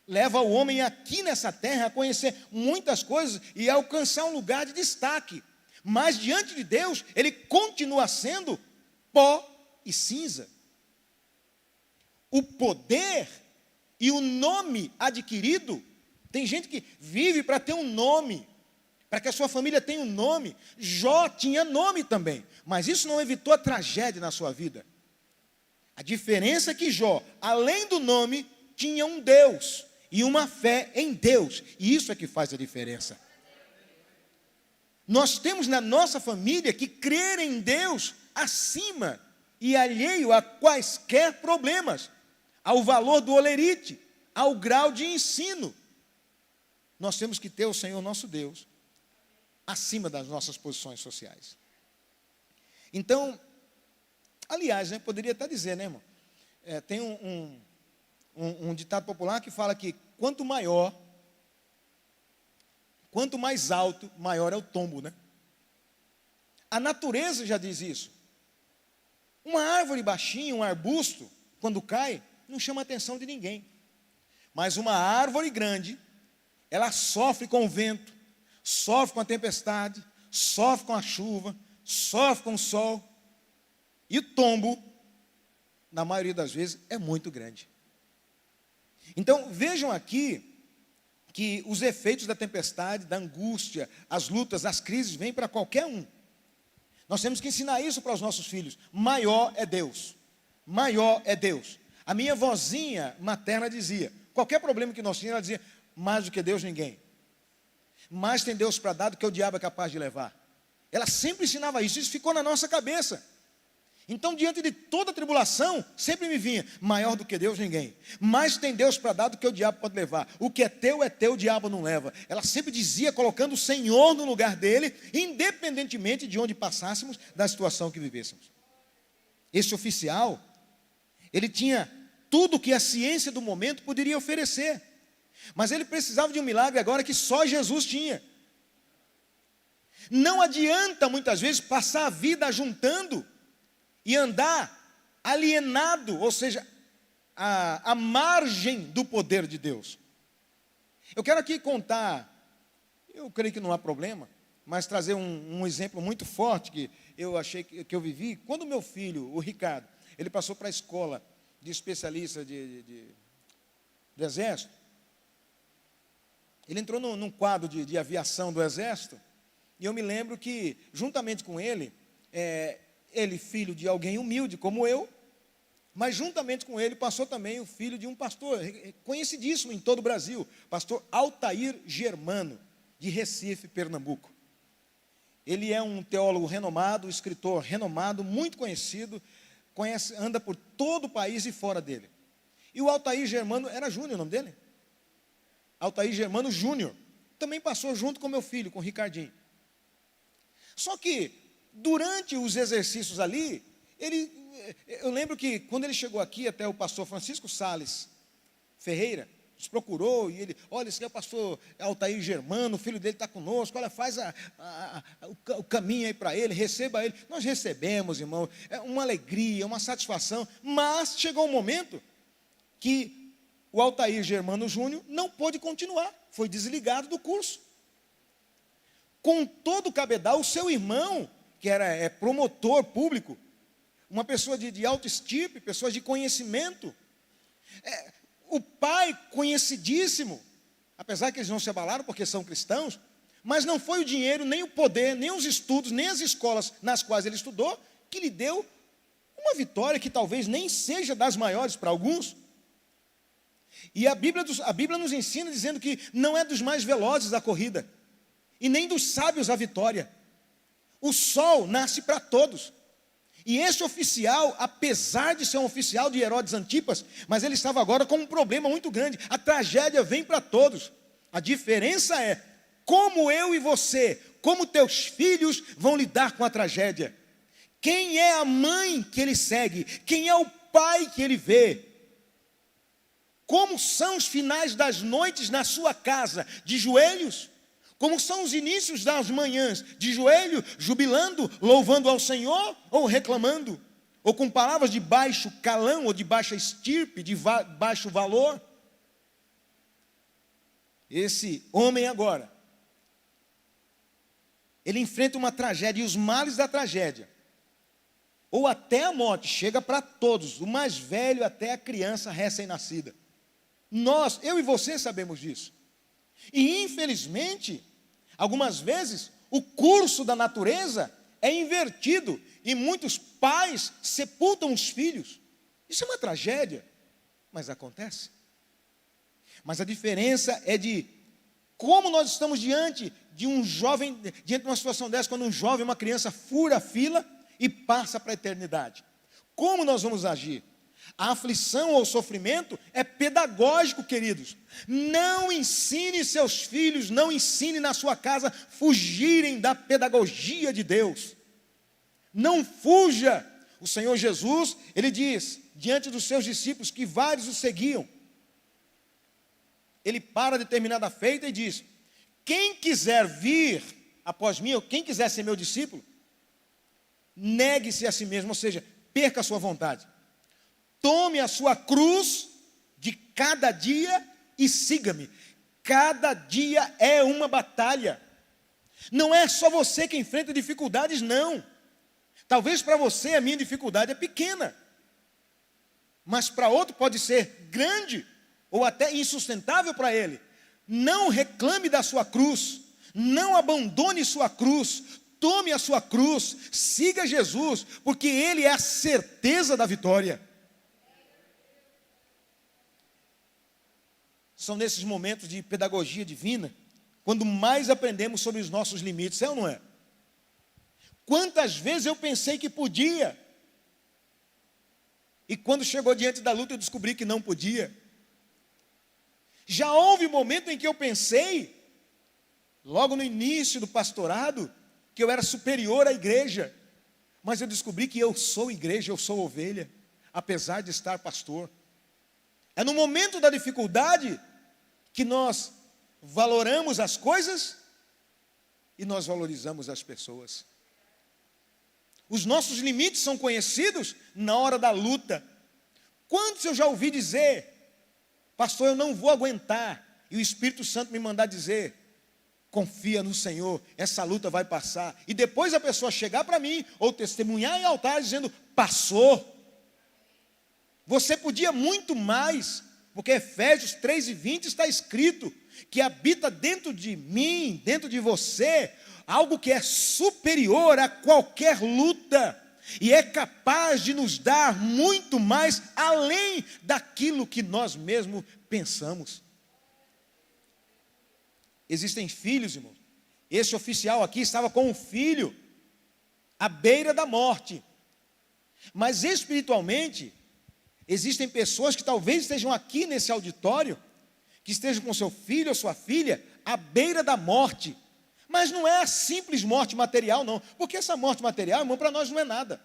leva o homem aqui nessa terra a conhecer muitas coisas e a alcançar um lugar de destaque. Mas diante de Deus, ele continua sendo pó e cinza. o poder e o nome adquirido. Tem gente que vive para ter um nome, para que a sua família tenha um nome. Jó tinha nome também, mas isso não evitou a tragédia na sua vida. A diferença é que Jó, além do nome, tinha um Deus e uma fé em Deus, e isso é que faz a diferença. Nós temos na nossa família que crer em Deus acima e alheio a quaisquer problemas, ao valor do holerite, ao grau de ensino. Nós temos que ter o Senhor nosso Deus acima das nossas posições sociais. Então, aliás, poderia até dizer, irmão? Tem um ditado popular que fala que quanto mais alto, maior é o tombo, né? A natureza já diz isso. Uma árvore baixinha, um arbusto, quando cai, não chama a atenção de ninguém. Mas uma árvore grande, ela sofre com o vento, sofre com a tempestade, sofre com a chuva, sofre com o sol. E o tombo, na maioria das vezes, é muito grande. Então, vejam aqui que os efeitos da tempestade, da angústia, as lutas, as crises, vêm para qualquer um. Nós temos que ensinar isso para os nossos filhos. Maior é Deus. Maior é Deus. A minha vozinha materna dizia, qualquer problema que nós tínhamos, ela dizia, mais do que Deus, ninguém. Mais tem Deus para dar do que o diabo é capaz de levar. Ela sempre ensinava isso, isso ficou na nossa cabeça. Então, diante de toda tribulação, sempre me vinha, maior do que Deus, ninguém. Mais tem Deus para dar do que o diabo pode levar. O que é teu, o diabo não leva. Ela sempre dizia, colocando o Senhor no lugar dele, independentemente de onde passássemos, da situação que vivêssemos. Esse oficial, ele tinha tudo que a ciência do momento poderia oferecer. Mas ele precisava de um milagre agora que só Jesus tinha. Não adianta, muitas vezes, passar a vida ajuntando e andar alienado, ou seja, à margem do poder de Deus. Eu quero aqui contar, eu creio que não há problema, mas trazer um exemplo muito forte que eu achei que eu vivi. Quando meu filho, o Ricardo, ele passou para a escola de especialista do Exército, ele entrou num quadro de aviação do Exército, e eu me lembro que, juntamente com ele, ele, filho de alguém humilde como eu, mas juntamente com ele passou também o filho de um pastor conhecidíssimo em todo o Brasil, pastor Altair Germano, de Recife, Pernambuco. Ele é um teólogo renomado, escritor renomado, muito conhecido, anda por todo o país e fora dele. E o Altair Germano, era Júnior o nome dele? Altair Germano Júnior, também passou junto com meu filho, com o Ricardinho. Só que, durante os exercícios ali, eu lembro que quando ele chegou aqui, até o pastor Francisco Sales Ferreira, nos procurou, e ele, olha, esse aqui é o pastor Altair Germano, o filho dele está conosco, olha, faz o caminho aí para ele, receba ele. Nós recebemos, irmão, é uma alegria, uma satisfação, mas chegou um momento que o Altair Germano Júnior não pôde continuar, foi desligado do curso. Com todo o cabedal, o seu irmão, que era promotor público, uma pessoa de alto estirpe, pessoa de conhecimento, o pai conhecidíssimo, apesar que eles não se abalaram porque são cristãos, mas não foi o dinheiro, nem o poder, nem os estudos, nem as escolas nas quais ele estudou, que lhe deu uma vitória que talvez nem seja das maiores para alguns. E a Bíblia nos ensina dizendo que não é dos mais velozes a corrida, e nem dos sábios a vitória. O sol nasce para todos. E esse oficial, apesar de ser um oficial de Herodes Antipas, mas ele estava agora com um problema muito grande. A tragédia vem para todos. A diferença é como eu e você, como teus filhos vão lidar com a tragédia. Quem é a mãe que ele segue? Quem é o pai que ele vê? Como são os finais das noites na sua casa? De joelhos? Como são os inícios das manhãs? De joelho, jubilando, louvando ao Senhor, ou reclamando? Ou com palavras de baixo calão, ou de baixa estirpe, de baixo valor? Esse homem agora, ele enfrenta uma tragédia, e os males da tragédia ou até a morte, chega para todos, do mais velho até a criança recém-nascida. Nós, eu e você sabemos disso. E infelizmente, algumas vezes, o curso da natureza é invertido e muitos pais sepultam os filhos. Isso é uma tragédia, mas acontece. Mas a diferença é de como nós estamos diante de um jovem, diante de uma situação dessa, quando um jovem, uma criança fura a fila e passa para a eternidade. Como nós vamos agir? A aflição ou o sofrimento é pedagógico, queridos. Não ensine seus filhos, não ensine na sua casa fugirem da pedagogia de Deus. Não fuja. O Senhor Jesus, Ele diz, diante dos seus discípulos, que vários o seguiam, Ele para determinada feita e diz: quem quiser vir após mim, ou quem quiser ser meu discípulo, negue-se a si mesmo, ou seja, perca a sua vontade. Tome a sua cruz de cada dia e siga-me. Cada dia é uma batalha. Não é só você que enfrenta dificuldades, não. Talvez para você a minha dificuldade é pequena, mas para outro pode ser grande, ou até insustentável para ele. Não reclame da sua cruz, não abandone sua cruz, tome a sua cruz, siga Jesus, porque Ele é a certeza da vitória. São nesses momentos de pedagogia divina, quando mais aprendemos sobre os nossos limites, é ou não é? Quantas vezes eu pensei que podia, e quando chegou diante da luta eu descobri que não podia. Já houve momento em que eu pensei, logo no início do pastorado, que eu era superior à igreja, mas eu descobri que eu sou igreja, eu sou ovelha, apesar de estar pastor. É no momento da dificuldade que nós valoramos as coisas e nós valorizamos as pessoas. Os nossos limites são conhecidos na hora da luta. Quantos eu já ouvi dizer: pastor, eu não vou aguentar, e o Espírito Santo me mandar dizer: confia no Senhor, essa luta vai passar. E depois a pessoa chegar para mim, ou testemunhar em altar dizendo: passou. Você podia muito mais, porque Efésios 3:20 está escrito que habita dentro de mim, dentro de você, algo que é superior a qualquer luta, e é capaz de nos dar muito mais além daquilo que nós mesmos pensamos. Existem filhos, irmãos. Esse oficial aqui estava com um filho à beira da morte, mas espiritualmente existem pessoas que talvez estejam aqui nesse auditório, que estejam com seu filho ou sua filha à beira da morte. Mas não é a simples morte material, não. Porque essa morte material, irmão, para nós não é nada.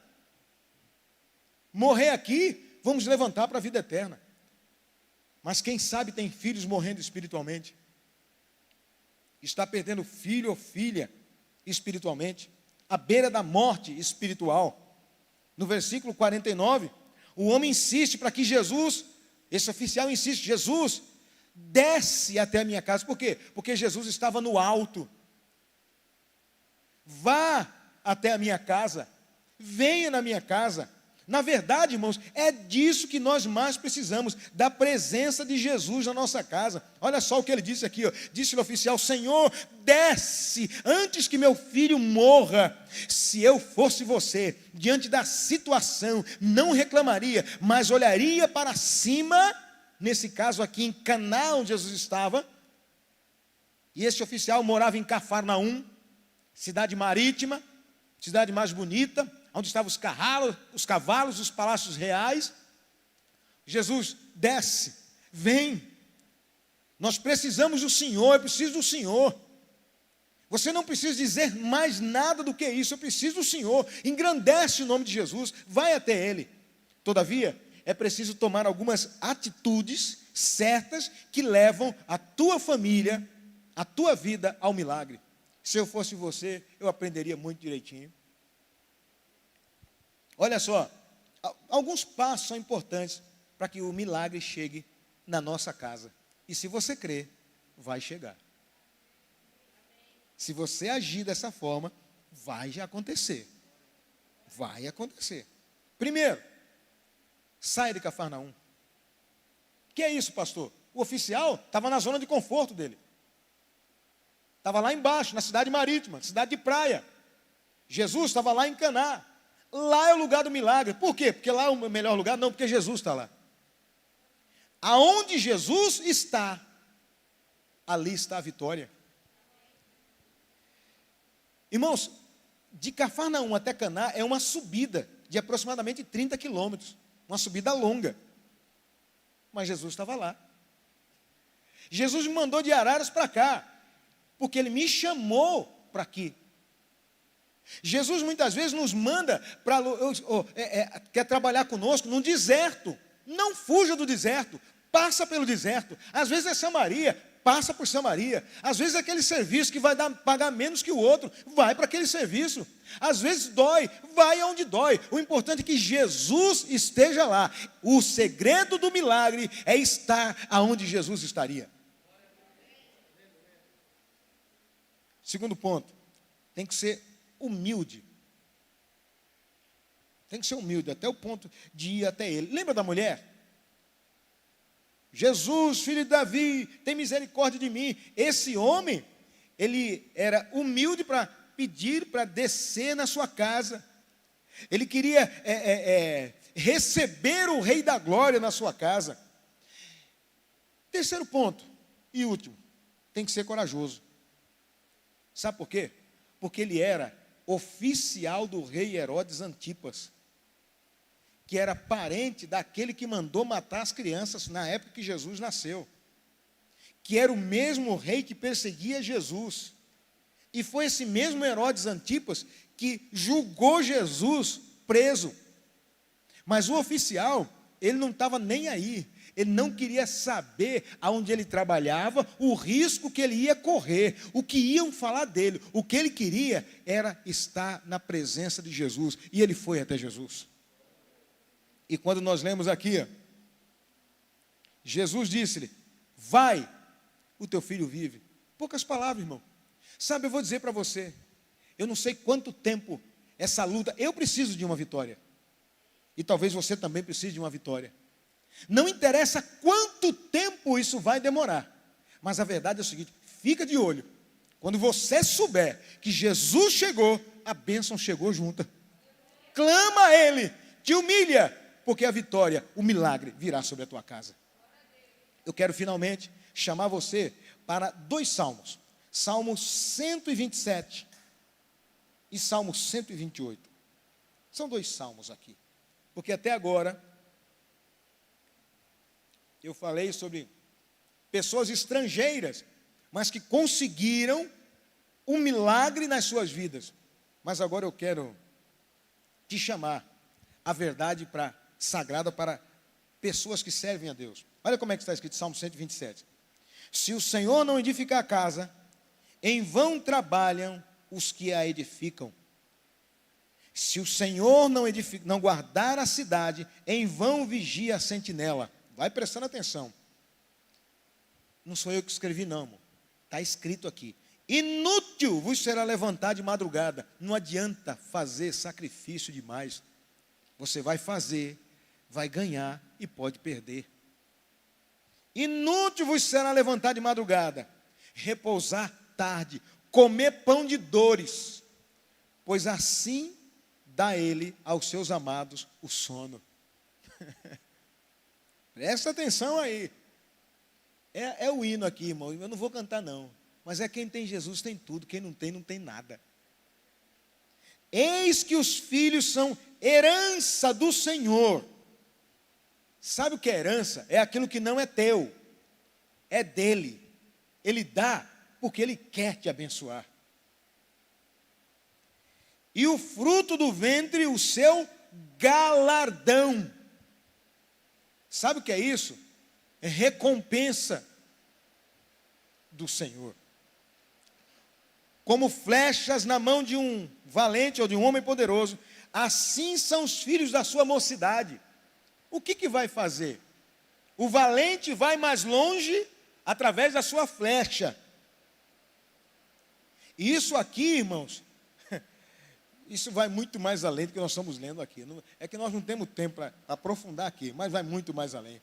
Morrer aqui, vamos levantar para a vida eterna. Mas quem sabe tem filhos morrendo espiritualmente. Está perdendo filho ou filha espiritualmente, à beira da morte espiritual. No versículo 49, o homem insiste para que Jesus, esse oficial insiste: Jesus, desce até a minha casa. Por quê? Porque Jesus estava no alto. Vá até a minha casa, venha na minha casa. Na verdade, irmãos, é disso que nós mais precisamos, da presença de Jesus na nossa casa. Olha só o que ele disse aqui, ó. Disse o oficial: Senhor, desce antes que meu filho morra. Se eu fosse você, diante da situação, não reclamaria, mas olharia para cima, nesse caso aqui em Caná, onde Jesus estava, e esse oficial morava em Cafarnaum, cidade marítima, cidade mais bonita, onde estavam os cavalos, os palácios reais. Jesus, desce, vem. Nós precisamos do Senhor, eu preciso do Senhor. Você não precisa dizer mais nada do que isso, eu preciso do Senhor. Engrandece o nome de Jesus, vai até Ele. Todavia, é preciso tomar algumas atitudes certas que levam a tua família, a tua vida ao milagre. Se eu fosse você, eu aprenderia muito direitinho. Olha só, alguns passos são importantes para que o milagre chegue na nossa casa. E se você crer, vai chegar. Se você agir dessa forma, vai já acontecer. Vai acontecer. Primeiro, saia de Cafarnaum. Que é isso, pastor? O oficial estava na zona de conforto dele. Estava lá embaixo, na cidade marítima, cidade de praia. Jesus estava lá em Caná. Lá é o lugar do milagre. Por quê? Porque lá é o melhor lugar? Não, porque Jesus está lá. Aonde Jesus está, ali está a vitória. Irmãos, de Cafarnaum até Caná é uma subida de aproximadamente 30 quilômetros. Uma subida longa. Mas Jesus estava lá. Jesus me mandou de Araras para cá, porque Ele me chamou para aqui. Jesus muitas vezes nos manda para quer trabalhar conosco num deserto. Não fuja do deserto, passa pelo deserto. Às vezes é Samaria, passa por Samaria. Às vezes é aquele serviço que vai pagar menos que o outro, vai para aquele serviço. Às vezes dói, vai aonde dói. O importante é que Jesus esteja lá. O segredo do milagre é estar aonde Jesus estaria. Segundo ponto, tem que ser humilde. Tem que ser humilde, até o ponto de ir até Ele. Lembra da mulher? Jesus, filho de Davi, tem misericórdia de mim. Esse homem, ele era humilde para pedir para descer na sua casa. Ele queria receber o Rei da Glória na sua casa. Terceiro ponto, e último, tem que ser corajoso. Sabe por quê? Porque ele era oficial do rei Herodes Antipas, que era parente daquele que mandou matar as crianças na época que Jesus nasceu, que era o mesmo rei que perseguia Jesus, e foi esse mesmo Herodes Antipas que julgou Jesus preso. Mas o oficial, ele não estava nem aí, ele não queria saber aonde ele trabalhava, o risco que ele ia correr, o que iam falar dele. O que ele queria era estar na presença de Jesus, e ele foi até Jesus. E quando nós lemos aqui, Jesus disse-lhe: vai, o teu filho vive. Poucas palavras, irmão. Sabe, eu vou dizer para você, eu não sei quanto tempo essa luta, eu preciso de uma vitória, e talvez você também precise de uma vitória. Não interessa quanto tempo isso vai demorar, mas a verdade é o seguinte: fica de olho. Quando você souber que Jesus chegou, a bênção chegou junta. Clama a Ele, te humilha, porque a vitória, o milagre virá sobre a tua casa. Eu quero finalmente chamar você para 2 salmos. Salmo 127 e Salmo 128. São 2 salmos aqui, porque até agora eu falei sobre pessoas estrangeiras, mas que conseguiram um milagre nas suas vidas. Mas agora eu quero te chamar a verdade sagrada para pessoas que servem a Deus. Olha como é que está escrito Salmo 127. Se o Senhor não edificar a casa, em vão trabalham os que a edificam. Se o Senhor não guardar a cidade, em vão vigia a sentinela. Vai prestando atenção. Não sou eu que escrevi, não, irmão. Está escrito aqui: inútil vos será levantar de madrugada. Não adianta fazer sacrifício demais. Você vai fazer, vai ganhar e pode perder. Inútil vos será levantar de madrugada, repousar tarde, comer pão de dores, pois assim dá Ele aos seus amados o sono. Presta atenção aí. É o hino aqui, irmão. Eu não vou cantar, não. Mas é quem tem Jesus tem tudo. Quem não tem nada. Eis que os filhos são herança do Senhor. Sabe o que é herança? É aquilo que não é teu. É dele. Ele dá porque Ele quer te abençoar. E o fruto do ventre, o seu galardão. Sabe o que é isso? É recompensa do Senhor. Como flechas na mão de um valente ou de um homem poderoso, assim são os filhos da sua mocidade. O que vai fazer? O valente vai mais longe através da sua flecha. E isso aqui, irmãos, isso vai muito mais além do que nós estamos lendo aqui. É que nós não temos tempo para aprofundar aqui, mas vai muito mais além.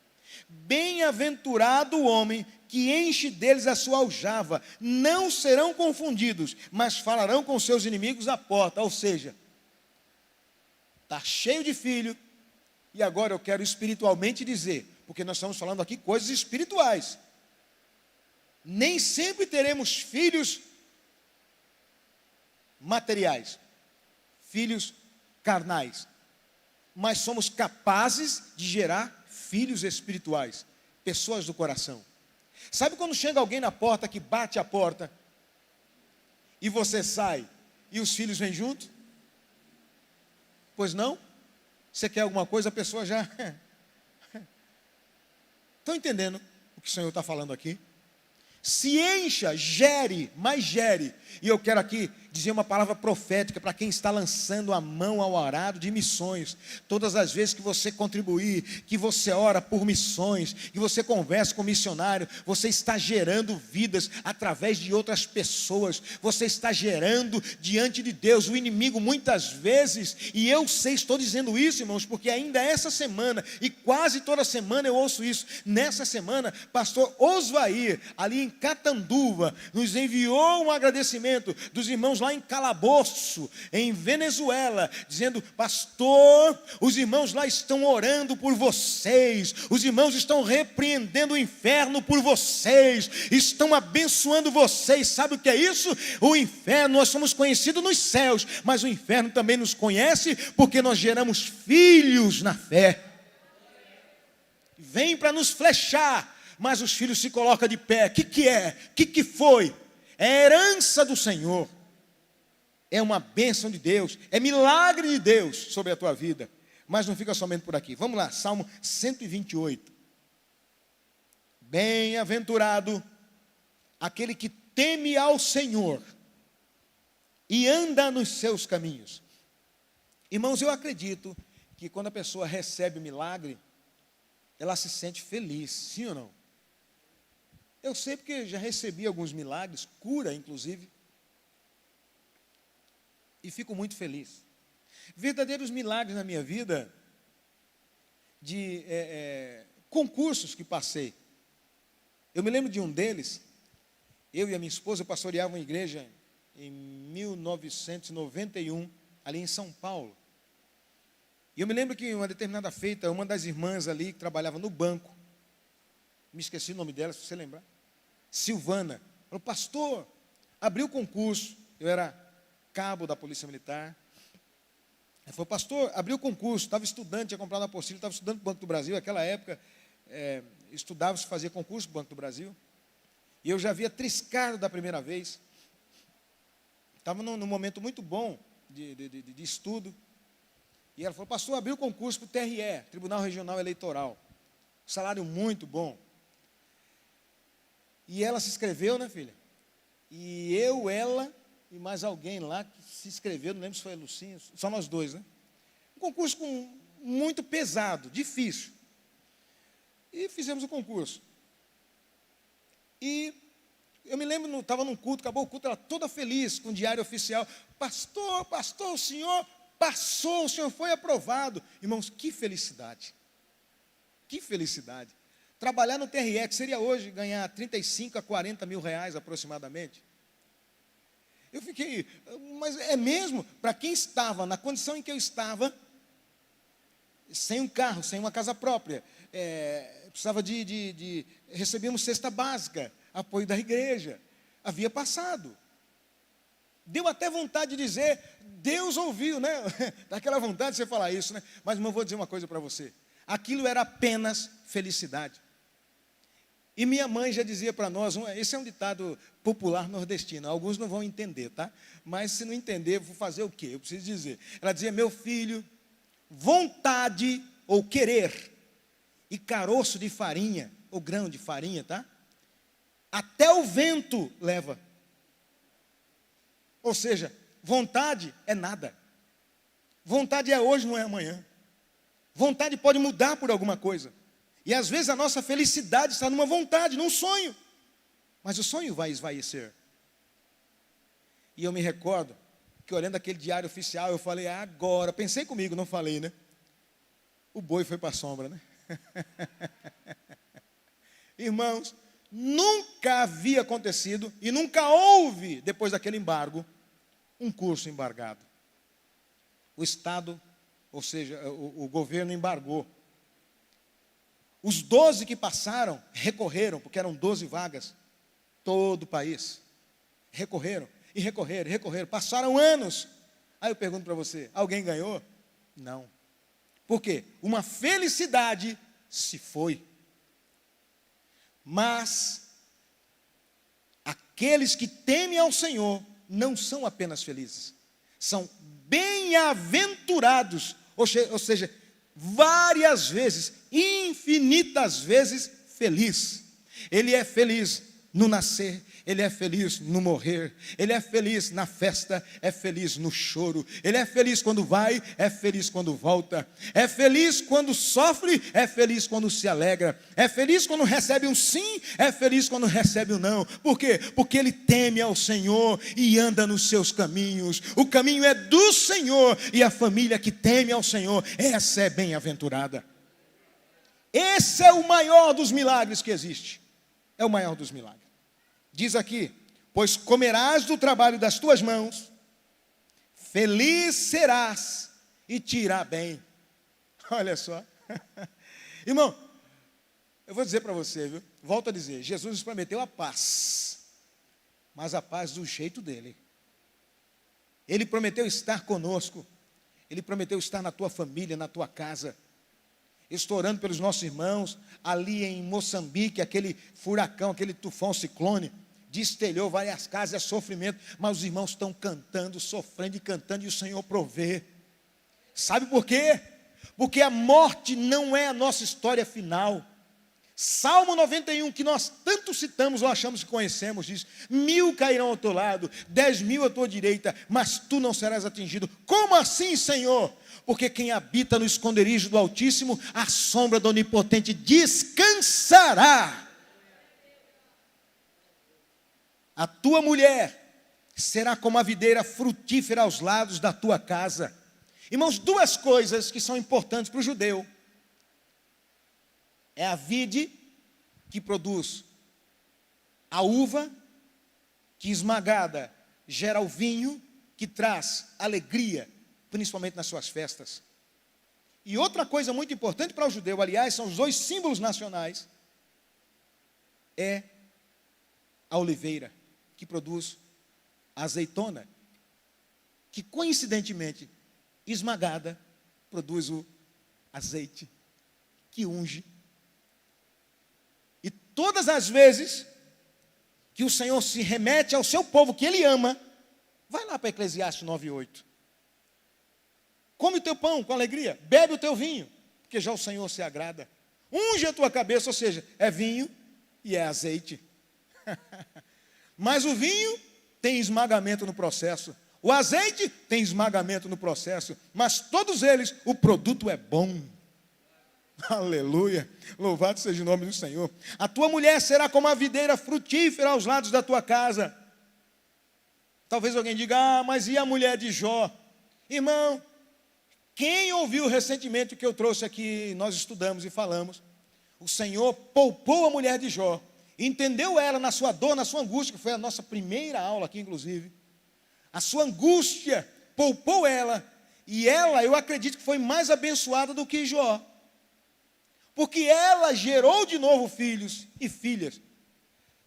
Bem-aventurado o homem que enche deles a sua aljava, não serão confundidos, mas falarão com seus inimigos à porta. Ou seja, está cheio de filho, e agora eu quero espiritualmente dizer, porque nós estamos falando aqui coisas espirituais. Nem sempre teremos filhos materiais, filhos carnais, mas somos capazes de gerar filhos espirituais, pessoas do coração. Sabe quando chega alguém na porta, que bate a porta, e você sai, e os filhos vêm junto? Pois não? Você quer alguma coisa, a pessoa já... Estão entendendo o que o Senhor está falando aqui? Se encha, gere, mais gere. E eu quero aqui dizer uma palavra profética para quem está lançando a mão ao arado de missões. Todas as vezes que você contribuir, que você ora por missões, que você conversa com o missionário, você está gerando vidas através de outras pessoas. Você está gerando diante de Deus. O inimigo muitas vezes, e eu sei, estou dizendo isso, irmãos, porque ainda essa semana, e quase toda semana eu ouço isso. Nessa semana, pastor Osvair, ali em Catanduva, nos enviou um agradecimento dos irmãos lá em Calabouço, em Venezuela, dizendo: pastor, os irmãos lá estão orando por vocês, os irmãos estão repreendendo o inferno por vocês, estão abençoando vocês. Sabe o que é isso? O inferno, nós somos conhecidos nos céus, mas o inferno também nos conhece, porque nós geramos filhos na fé. Vem para nos flechar, mas os filhos se colocam de pé. O que é? O que foi? É herança do Senhor. É uma bênção de Deus. É milagre de Deus sobre a tua vida. Mas não fica somente por aqui. Vamos lá, Salmo 128. Bem-aventurado aquele que teme ao Senhor e anda nos seus caminhos. Irmãos, eu acredito que quando a pessoa recebe o milagre, ela se sente feliz, sim ou não? Eu sei porque já recebi alguns milagres, cura inclusive, e fico muito feliz. Verdadeiros milagres na minha vida, de concursos que passei. Eu me lembro de um deles, eu e a minha esposa pastoreavam uma igreja em 1991, ali em São Paulo. E eu me lembro que uma determinada feita, uma das irmãs ali que trabalhava no banco, me esqueci o nome dela, se você lembrar, Silvana, falou: pastor, abriu o concurso. Eu era cabo da Polícia Militar. Ela falou: pastor, abriu o concurso, estava estudante, tinha comprado uma apostila, estava estudando no Banco do Brasil, naquela época, estudava-se, fazia concurso no Banco do Brasil, e eu já havia triscado da primeira vez, estava num momento muito bom de estudo, e ela falou: pastor, abriu o concurso para o TRE, Tribunal Regional Eleitoral, salário muito bom. E ela se inscreveu, né, filha? E eu, ela e mais alguém lá que se inscreveu, não lembro se foi a Lucinha, só nós dois, né? Um concurso muito pesado, difícil. E fizemos o concurso. E eu me lembro, estava num culto, acabou o culto, ela toda feliz com o diário oficial. Pastor, o senhor passou, o senhor foi aprovado. Irmãos, que felicidade. Que felicidade. Trabalhar no TRE, que seria hoje ganhar 35 a 40 mil reais aproximadamente. Eu fiquei, mas é mesmo? Para quem estava na condição em que eu estava, sem um carro, sem uma casa própria, precisava recebíamos cesta básica, apoio da igreja, havia passado. Deu até vontade de dizer: Deus ouviu, né? Daquela vontade de você falar isso, né? Mas eu vou dizer uma coisa para você: aquilo era apenas felicidade. E minha mãe já dizia para nós, esse é um ditado popular nordestino, alguns não vão entender, tá? Mas se não entender, vou fazer o quê? Eu preciso dizer. Ela dizia: meu filho, vontade ou querer e caroço de farinha, ou grão de farinha, tá? Até o vento leva. Ou seja, vontade é nada. Vontade é hoje, não é amanhã. Vontade pode mudar por alguma coisa. E às vezes a nossa felicidade está numa vontade, num sonho. Mas o sonho vai esvaecer. E eu me recordo que olhando aquele diário oficial, eu falei, agora, pensei comigo, não falei, né? O boi foi para a sombra, né? Irmãos, nunca havia acontecido e nunca houve, depois daquele embargo, um curso embargado. O Estado, ou seja, o governo embargou. Os 12 que passaram recorreram, porque eram 12 vagas, todo o país. Recorreram, e recorreram, e recorreram. Passaram anos. Aí eu pergunto para você, alguém ganhou? Não. Por quê? Uma felicidade se foi. Mas aqueles que temem ao Senhor não são apenas felizes, são bem-aventurados, ou seja, várias vezes, infinitas vezes feliz. Ele é feliz no nascer, ele é feliz no morrer, ele é feliz na festa, é feliz no choro, ele é feliz quando vai, é feliz quando volta, é feliz quando sofre, é feliz quando se alegra, é feliz quando recebe um sim, é feliz quando recebe um não. Por quê? Porque ele teme ao Senhor e anda nos seus caminhos. O caminho é do Senhor, e a família que teme ao Senhor, essa é bem-aventurada. Esse é o maior dos milagres que existe. É o maior dos milagres. Diz aqui, pois comerás do trabalho das tuas mãos, feliz serás e te irá bem. Olha só. Irmão, eu vou dizer para você, viu? Volto a dizer, Jesus nos prometeu a paz, mas a paz do jeito dele. Ele prometeu estar conosco, ele prometeu estar na tua família, na tua casa. Estou orando pelos nossos irmãos, ali em Moçambique, aquele furacão, aquele tufão, ciclone, destelhou várias casas, é sofrimento, mas os irmãos estão cantando, sofrendo e cantando, e o Senhor provê. Sabe por quê? Porque a morte não é a nossa história final. Salmo 91, que nós tanto citamos ou achamos que conhecemos, diz, 1000 cairão ao teu lado, 10.000 à tua direita, mas tu não serás atingido. Como assim, Senhor? Porque quem habita no esconderijo do Altíssimo, a sombra do Onipotente descansará. A tua mulher será como a videira frutífera aos lados da tua casa. Irmãos, duas coisas que são importantes para o judeu. É a vide, que produz a uva, que esmagada gera o vinho, que traz alegria, principalmente nas suas festas. E outra coisa muito importante para o judeu, aliás, são os dois símbolos nacionais, é a oliveira, que produz a azeitona, que coincidentemente, esmagada, produz o azeite, que unge. E todas as vezes que o Senhor se remete ao seu povo que Ele ama, vai lá para Eclesiastes 9:8. Come o teu pão com alegria, bebe o teu vinho, porque já o Senhor se agrada. Unge a tua cabeça, ou seja, é vinho e é azeite. Mas o vinho tem esmagamento no processo. O azeite tem esmagamento no processo. Mas todos eles, o produto é bom. Aleluia. Louvado seja o nome do Senhor. A tua mulher será como a videira frutífera aos lados da tua casa. Talvez alguém diga, mas e a mulher de Jó? Irmão, quem ouviu recentemente o que eu trouxe aqui, nós estudamos e falamos, o Senhor poupou a mulher de Jó. Entendeu ela na sua dor, na sua angústia, que foi a nossa primeira aula aqui, inclusive. A sua angústia poupou ela. E ela, eu acredito que foi mais abençoada do que Jó. Porque ela gerou de novo filhos e filhas,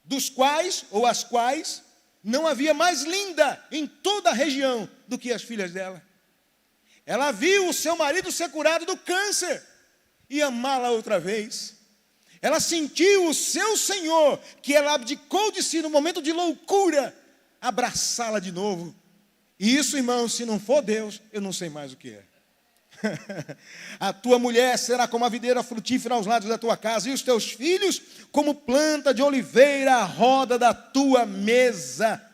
dos quais, ou as quais, não havia mais linda em toda a região do que as filhas dela. Ela viu o seu marido ser curado do câncer e amá-la outra vez. Ela sentiu o seu Senhor, que ela abdicou de si no momento de loucura, abraçá-la de novo. E isso, irmão, se não for Deus, eu não sei mais o que é. A tua mulher será como a videira frutífera aos lados da tua casa, e os teus filhos como planta de oliveira à roda da tua mesa.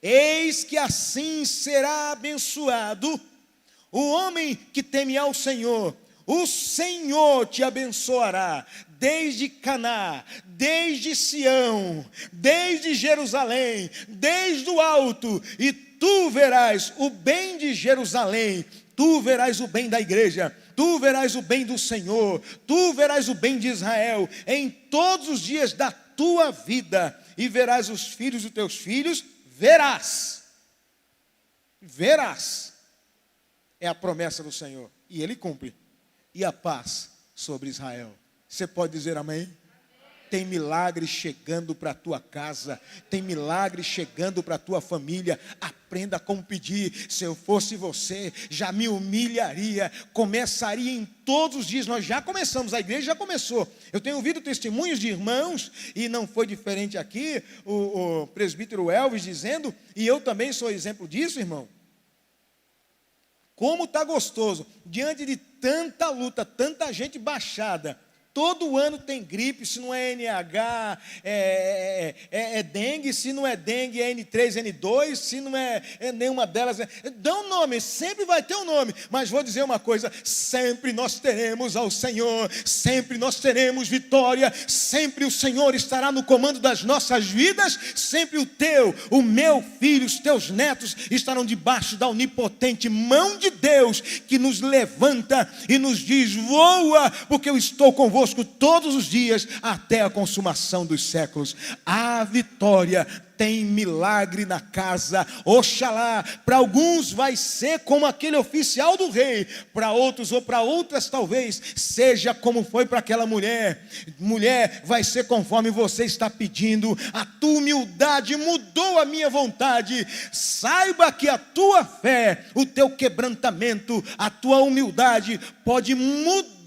Eis que assim será abençoado o homem que teme ao Senhor. O Senhor te abençoará, desde Caná, desde Sião, desde Jerusalém, desde o alto, e tu verás o bem de Jerusalém, tu verás o bem da igreja, tu verás o bem do Senhor, tu verás o bem de Israel em todos os dias da tua vida, e verás os filhos dos teus filhos, verás. É a promessa do Senhor, e Ele cumpre. E a paz sobre Israel. Você pode dizer amém? Tem milagre chegando para a tua casa, tem milagre chegando para a tua família. Aprenda como pedir. Se eu fosse você, já me humilharia, começaria em todos os dias. Nós já começamos, a igreja já começou. Eu tenho ouvido testemunhos de irmãos, e não foi diferente aqui, o presbítero Elvis dizendo, e eu também sou exemplo disso, irmão. Como está gostoso, diante de tanta luta, tanta gente baixada. Todo ano tem gripe, se não é NH, é dengue, se não é dengue, é N3, N2, se não é nenhuma delas. Dá um nome, sempre vai ter um nome, mas vou dizer uma coisa: sempre nós teremos ao Senhor, sempre nós teremos vitória, sempre o Senhor estará no comando das nossas vidas, sempre o meu filho, os teus netos estarão debaixo da onipotente mão de Deus, que nos levanta e nos diz: voa, porque eu estou convosco todos os dias até a consumação dos séculos. A vitória tem milagre na casa. Oxalá, para alguns vai ser como aquele oficial do rei, para outros ou para outras talvez seja como foi para aquela mulher. Mulher, vai ser conforme você está pedindo. A tua humildade mudou a minha vontade. Saiba que a tua fé, o teu quebrantamento, a tua humildade pode mudar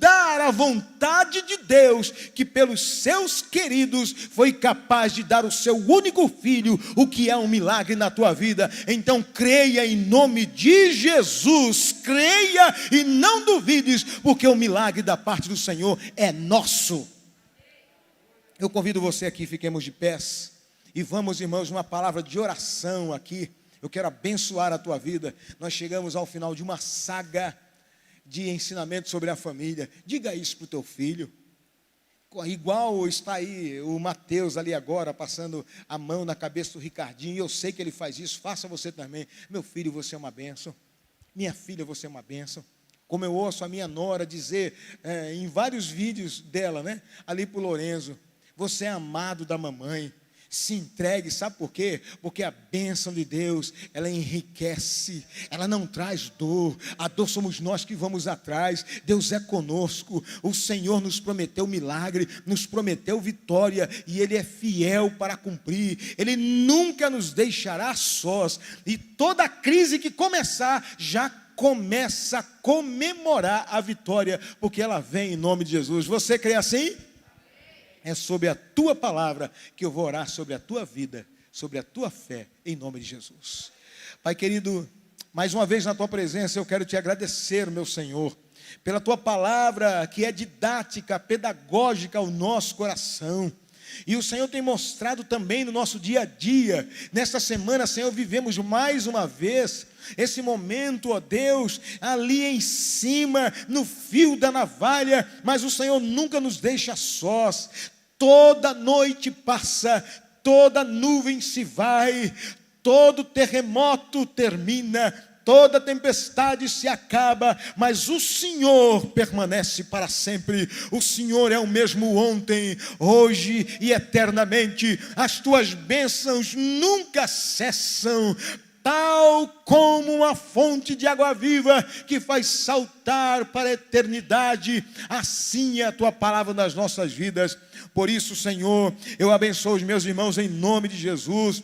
a vontade de Deus, que pelos seus queridos foi capaz de dar o seu único filho, o que é um milagre na tua vida. Então creia em nome de Jesus, creia e não duvides, porque o milagre da parte do Senhor é nosso. Eu convido você aqui, fiquemos de pés, e vamos, irmãos, uma palavra de oração aqui. Eu quero abençoar a tua vida. Nós chegamos ao final de uma saga de ensinamento sobre a família. Diga isso para o teu filho. Igual está aí o Mateus ali agora, passando a mão na cabeça do Ricardinho. Eu sei que ele faz isso, faça você também. Meu filho, você é uma bênção. Minha filha, você é uma bênção. Como eu ouço a minha nora dizer em vários vídeos dela, né, ali para o Lorenzo: você é amado da mamãe. Se entregue, sabe por quê? Porque a bênção de Deus, ela enriquece, ela não traz dor. A dor somos nós que vamos atrás. Deus é conosco. O Senhor nos prometeu milagre, nos prometeu vitória, e Ele é fiel para cumprir. Ele nunca nos deixará sós. E toda crise que começar, já começa a comemorar a vitória, porque ela vem em nome de Jesus. Você crê assim? É sobre a tua palavra que eu vou orar, sobre a tua vida, sobre a tua fé, em nome de Jesus. Pai querido, mais uma vez na tua presença eu quero te agradecer, meu Senhor, pela tua palavra que é didática, pedagógica ao nosso coração. E o Senhor tem mostrado também no nosso dia a dia. Nesta semana, Senhor, vivemos mais uma vez esse momento, ó Deus, ali em cima, no fio da navalha, mas o Senhor nunca nos deixa sós. Toda noite passa, toda nuvem se vai, todo terremoto termina, toda tempestade se acaba, mas o Senhor permanece para sempre. O Senhor é o mesmo ontem, hoje e eternamente. As tuas bênçãos nunca cessam, tal como uma fonte de água viva que faz saltar para a eternidade. Assim é a tua palavra nas nossas vidas. Por isso, Senhor, eu abençoo os meus irmãos em nome de Jesus.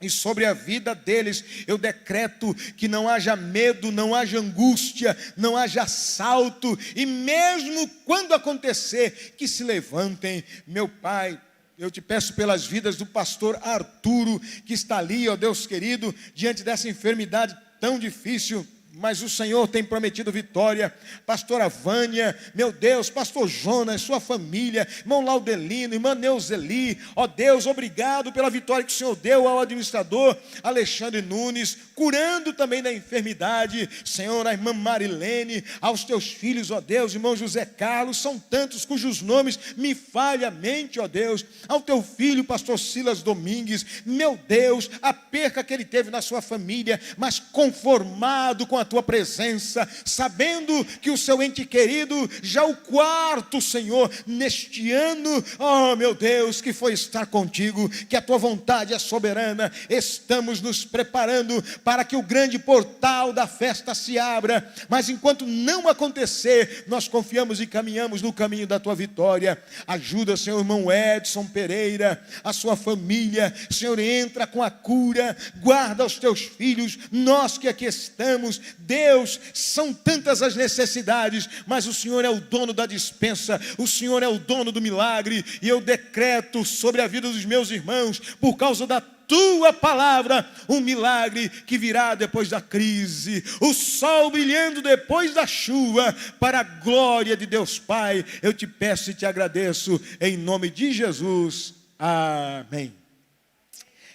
E sobre a vida deles, eu decreto que não haja medo, não haja angústia, não haja assalto. E mesmo quando acontecer, que se levantem. Meu Pai, eu te peço pelas vidas do pastor Arturo, que está ali, ó Deus querido, diante dessa enfermidade tão difícil. mas o Senhor tem prometido vitória. Pastora Vânia, meu Deus, pastor Jonas, sua família, irmão Laudelino, irmã Neuzeli, ó Deus, obrigado pela vitória que o Senhor deu ao administrador Alexandre Nunes, curando também da enfermidade, Senhor, a irmã Marilene, aos teus filhos, ó Deus, irmão José Carlos, são tantos cujos nomes me falha a mente, ó Deus, ao teu filho, pastor Silas Domingues, meu Deus, a perca que ele teve na sua família, mas conformado com a tua presença, sabendo que o seu ente querido, já o quarto, Senhor, neste ano, oh meu Deus, que foi estar contigo, que a tua vontade é soberana, estamos nos preparando para que o grande portal da festa se abra, mas enquanto não acontecer, nós confiamos e caminhamos no caminho da tua vitória. Ajuda, Senhor, irmão Edson Pereira, a sua família, Senhor, entra com a cura, guarda os teus filhos, nós que aqui estamos, Deus, são tantas as necessidades, mas o Senhor é o dono da dispensa, o Senhor é o dono do milagre, e eu decreto sobre a vida dos meus irmãos, por causa da tua palavra, um milagre que virá depois da crise, o sol brilhando depois da chuva, para a glória de Deus Pai. Eu te peço e te agradeço, em nome de Jesus, amém.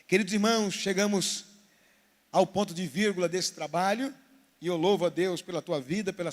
Queridos irmãos, chegamos ao ponto de vírgula desse trabalho, e eu louvo a Deus pela tua vida, pela